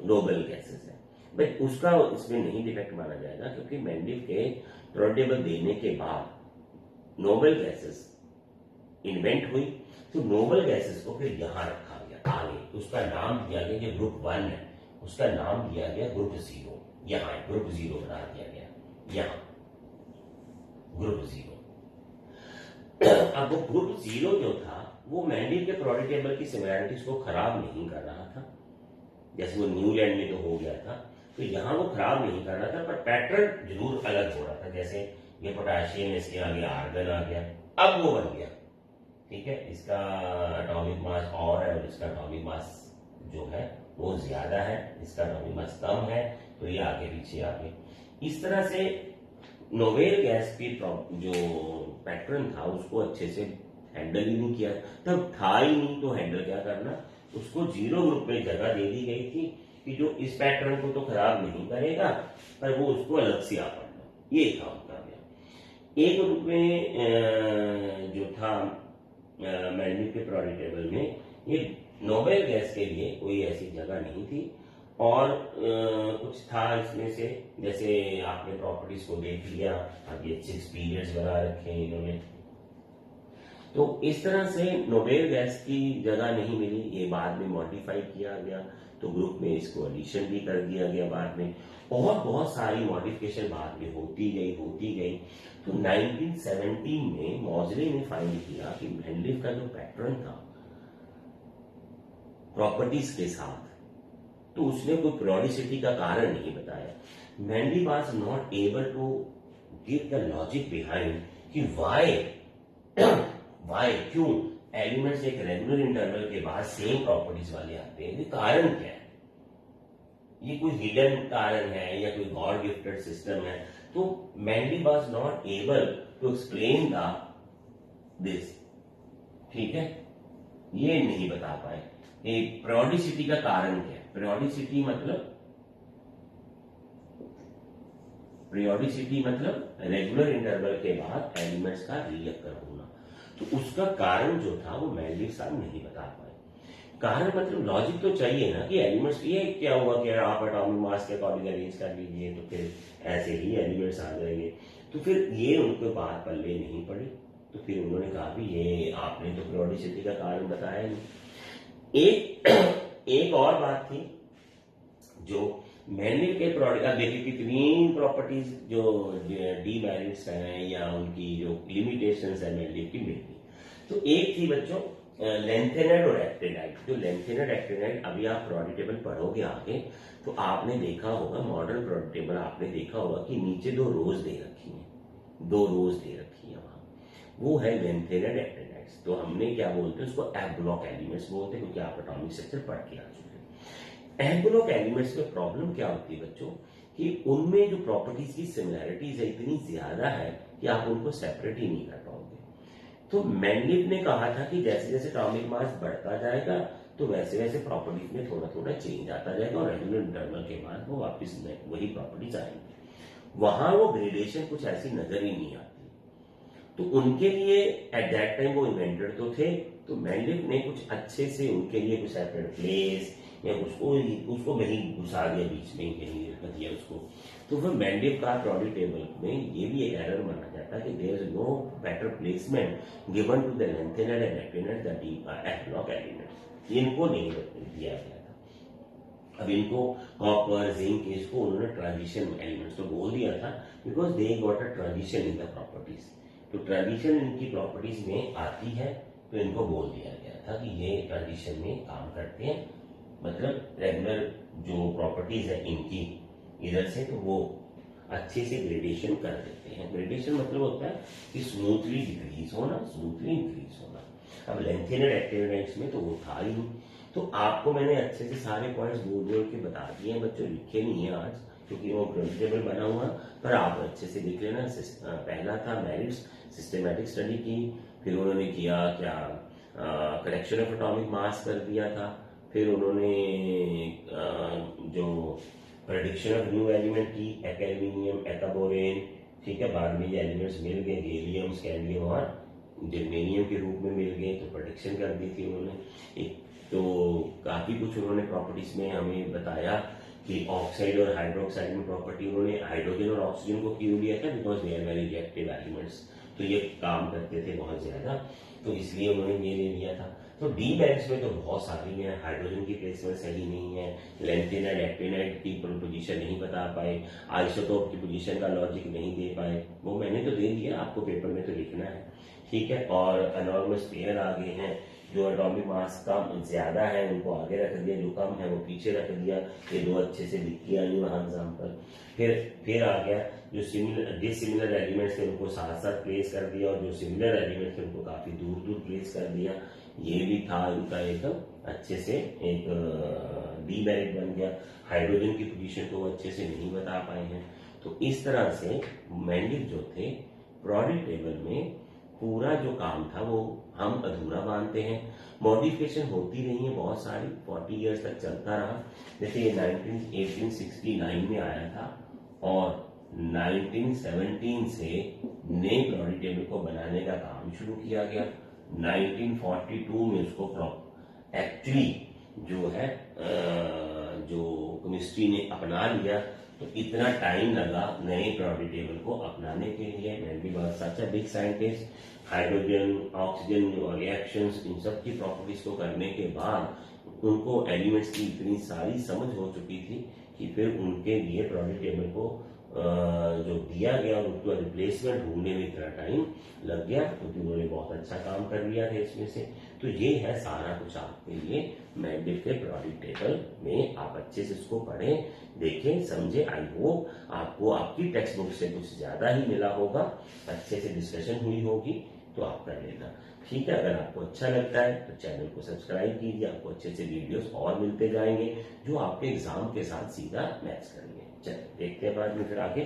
नोबल गैसेस है, बट उसका इसमें नहीं डिफेक्ट माना जाएगा, क्योंकि मेंडलीव के प्रोडक्ट टेबल देने के बाद नोबल गैसेस इन्वेंट हुई, तो नोबल गैसेस को फिर यहां रखा गया आगे, तो उसका नाम दिया गया, जो ग्रुप 1 है उसका नाम दिया गया ग्रुप 0। यहां ग्रुप 0 बना दिया गया, यहां ग्रुप 0। अब वो ग्रुप 0 जो था वो मेंडलीव के प्रोडक्ट टेबल की सिमिलैरिटीज को खराब नहीं कर रहा था, जैसे वो न्यूलैंड में तो हो गया था, तो यहां वो खराब नहीं कर रहा था, पर पैटर्न जरूर अलग हो रहा था। जैसे ये पोटेशियम, इसके आगे आर्गन आ गया, अब वो बन गया। ठीक है, इसका एटॉमिक मास और है और इसका एटॉमिक मास जो है वो ज्यादा है, इसका एटॉमिक मास कम है, तो ये आगे पीछे आ गए। इस तरह से नोबेल गैस की जो पैटर्न था उसको अच्छे से हैंडल ही नहीं किया, तब था ही नहीं तो हैंडल क्या करना, उसको 0 ग्रुप में जगह दे दी गई थी कि जो इस पैटर्न को तो खराब नहीं करेगा, पर वो उसको अलग से आ पड़ना, ये काम कर गया। एक ग्रुप में जो था मेंडलीव के प्रोडक्ट टेबल में, ये नोबेल गैस के लिए कोई ऐसी जगह नहीं थी, और कुछ था इसमें से, जैसे आपने प्रॉपर्टीज को देख लिया, अब ये 6 पीरियड्स बना रखे हैं इन्होंने, तो इस तरह से नोबेल गैस की जगह नहीं मिली। ये बाद में मॉडिफाई किया गया, तो ग्रुप में इसको एडिशन भी कर दिया गया बाद में, और बहुत सारी मॉडिफिकेशन बाद में होती गई। तो 1917 में मॉजले ने फाइंड किया कि मेंडलीव का जो पैटर्न था प्रॉपर्टीज के साथ, तो उसने कोई पीरियोडिसिटी का कारण नहीं बताया। Mendeleev was not able to give the logic behind कि वाई क्यों एलिमेंट्स एक रेगुलर इंटरवल के बाद सेम प्रॉपर्टीज वाले आते हैं, ये कारण क्या है, ये कोई हिडन कारण है या कोई गॉड गिफ्टेड सिस्टम है। तो Mendeleev was not able to explain this. ठीक है, ये नहीं बता पाए पीरियोडिसिटी का कारण क्या है। पीरियोडिसिटी मतलब रेगुलर इंटरवल के बाद एलिमेंट्स का रीअकर होना, तो उसका कारण जो था वो मेंडलीव साहब नहीं बता पाए। कारण मतलब लॉजिक तो चाहिए ना कि एलिमेंट्स, ये क्या हुआ कि आप एटॉमिक मास के अकॉर्डिंग अरेंज कर लीजिए तो फिर ऐसे ही एलिमेंट्स आ जाएंगे, तो फिर ये उनको बात पल्ले नहीं पड़ी। तो फिर उन्होंने कहा भी ये आपने तो पीरियोडिसिटी का कारण बताया नहीं। एक और बात थी जो मेंडलीव के प्रोडक्ट, अब देखिए कितनी प्रॉपर्टीज जो डीमेरिट्स हैं या उनकी जो लिमिटेशंस है मेंडलीव की मिलती। तो एक थी बच्चों लेंथेनेड और एक्टिनाइड। जो लेंथेनेड एक्टिनाइड, अभी आप प्रोडक्ट टेबल पढ़ोगे आगे तो आपने देखा होगा, मॉडर्न प्रोडक्ट टेबल आपने देखा होगा कि नीचे 2 रोज दे रखी हैं, 2 रोज दे रखी है वहां, वो है लेंथेनेड एक्टिनाइड्स। तो हमने क्या बोलते हैं उसको एफ ब्लॉक एलिमेंट्स बोलते हैं, क्योंकि आप एटॉमिक स्ट्रक्चर पढ़ के आ चुके हैं। एफ ब्लॉक एलिमेंट्स में प्रॉब्लम क्या होती है बच्चों कि उनमें जो प्रॉपर्टीज की सिमिलैरिटीज है इतनी ज्यादा है कि आप उनको सेपरेट ही नहीं कर पाओगे। तो मेंडलीव ने कहा था कि जैसे जैसे एटॉमिक मास बढ़ता जाएगा तो वैसे वैसे प्रॉपर्टीज में थोड़ा थोड़ा चेंज आता जाएगा, और रेगुलर इंटरवल के बाद वो वापस वही प्रॉपर्टीज आएंगी। वहां वो ग्रेडेशन कुछ ऐसी नजर ही नहीं आती। तो उनके लिए एट दैट टाइम वो इन्वेंटर तो थे, तो मेंडलिफ ने कुछ अच्छे से उनके लिए कुछ सेपरेट प्लेस या उसको कहीं घुसा दिया, बीच में कहीं रख दिया उसको। तो फिर मेंडलिफ का प्रोडक्ट टेबल में ये भी एक एरर माना जाता है कि there is no better placement given to the lanthanide and actinide the deep f block element, इनको नहीं दिया गया था। अब इनको कॉपर जिंक इसको उन्होंने ट्रांजिशन एलिमेंट्स तो बोल दिया था, because they got a transition in the properties. तो ट्रांजिशन इनकी प्रॉपर्टीज में आती है, तो इनको बोल दिया गया था कि ये ट्रांजिशन में काम करते हैं, मतलब रेगुलर जो प्रॉपर्टीज है इनकी इधर से, तो वो अच्छे से ग्रेडेशन कर देते हैं। ग्रेडेशन मतलब होता है कि स्मूथली डिक्रीज होना, स्मूथली इंक्रीज होना। अब लेंथेनर एक्टिवेट्स में तो वो था ही नहीं, तो आपको मैंने अच्छे से सारे पॉइंट्स बोल बोल के बता दिए हैं, बच्चों लिखे नहीं है आज क्योंकि वो टेबल बना हुआ, पर आप अच्छे से लिख लेना। पहला था मेरिट्स, सिस्टमैटिक स्टडी की, फिर उन्होंने किया क्या करेक्शन ऑफ एटॉमिक मास कर दिया था, फिर उन्होंने जो प्रेडिक्शन ऑफ न्यू एलिमेंट की, एल्यूमिनियम, एकाबोरेन, ठीक है, बाद में ये एलिमेंट्स मिल गए, गैलियम, स्कैंडियम और जर्मेनियम के रूप में मिल गए, तो प्रेडिक्शन कर दी थी उन्होंने। तो काफी कुछ उन्होंने प्रॉपर्टीज में हमें बताया कि ऑक्साइड और हाइड्रोक्साइड में प्रॉपर्टी उन्होंने हाइड्रोजन और ऑक्सीजन को क्यों लिया था, because they are very reactive elements, तो ये काम करते थे बहुत ज्यादा, तो इसलिए उन्होंने ये ले लिया था। तो डी बैंक्स में तो बहुत सारी हैं, हाइड्रोजन की प्लेसमेंट सही नहीं है, लेंथेनाइड एक्टिनाइड की पोजीशन नहीं बता पाए, आइसोटोप की पोजीशन का लॉजिक नहीं दे पाए, वो मैंने तो दे दिया, आपको पेपर में तो लिखना है, ठीक है। और एनॉर्मस पेयर आ गए हैं, जो एटॉमिक मास कम ज्यादा है उनको आगे रख दिया, जो कम है वो पीछे रख दिया, ये दो अच्छे से लिख किया वहां एग्जाम्पल। फिर आ गया जो डिसिमिलर एलिमेंट्स थे उनको साथ साथ प्लेस कर दिया, और जो सिमिलर एलिमेंट्स थे उनको काफी दूर दूर प्लेस कर दिया, ये भी था उनका एकदम अच्छे से एक डीमेरिट बन गया। हाइड्रोजन की पोजीशन को अच्छे से नहीं बता पाए हैं। तो इस तरह से मेंडलिफ जो थे प्रोडक्ट टेबल में पूरा जो काम था वो हम अधूरा मानते हैं। मॉडिफिकेशन होती रही है बहुत सारी, 40 इयर्स तक चलता रहा। जैसे ये 1869 में आया था और 1917 से नए प्रोडक्ट टेबल को बनाने का काम शुरू किया गया। 1942 में उसको एक्चुअली जो है जो केमिस्ट्री ने अपना लिया, तो इतना टाइम लगा नए प्रोडक्ट टेबल को अपनाने के लिए। मैं भी बहुत सच है big scientist, hydrogen oxygen reactions in सब की प्रॉपर्टीज को करने के बाद उनको एलिमेंट्स की इतनी सारी समझ हो चुकी थी कि फिर उनके लिए प्रोडक्ट टेबल को जो दिया गया और उसका रिप्लेसमेंट ढूंढने में इतना टाइम लग गया, क्योंकि उन्होंने बहुत अच्छा काम कर लिया था इसमें से। तो ये है सारा कुछ आपके लिए मेंडलिफ के प्रोडक्ट टेबल में, आप अच्छे से इसको पढ़ें, देखें, समझे। आई होप आपको आपकी टेक्स्ट बुक से कुछ ज्यादा ही मिला होगा, अच्छे से डिस्कशन हुई होगी, तो आप कर लेना, ठीक है। अगर आपको अच्छा लगता है तो चैनल को सब्सक्राइब कीजिए, आपको अच्छे से वीडियोस और मिलते जाएंगे जो आपके एग्जाम के साथ सीधा मैच करेंगे। चलिए देखते हैं बाद में फिर आगे।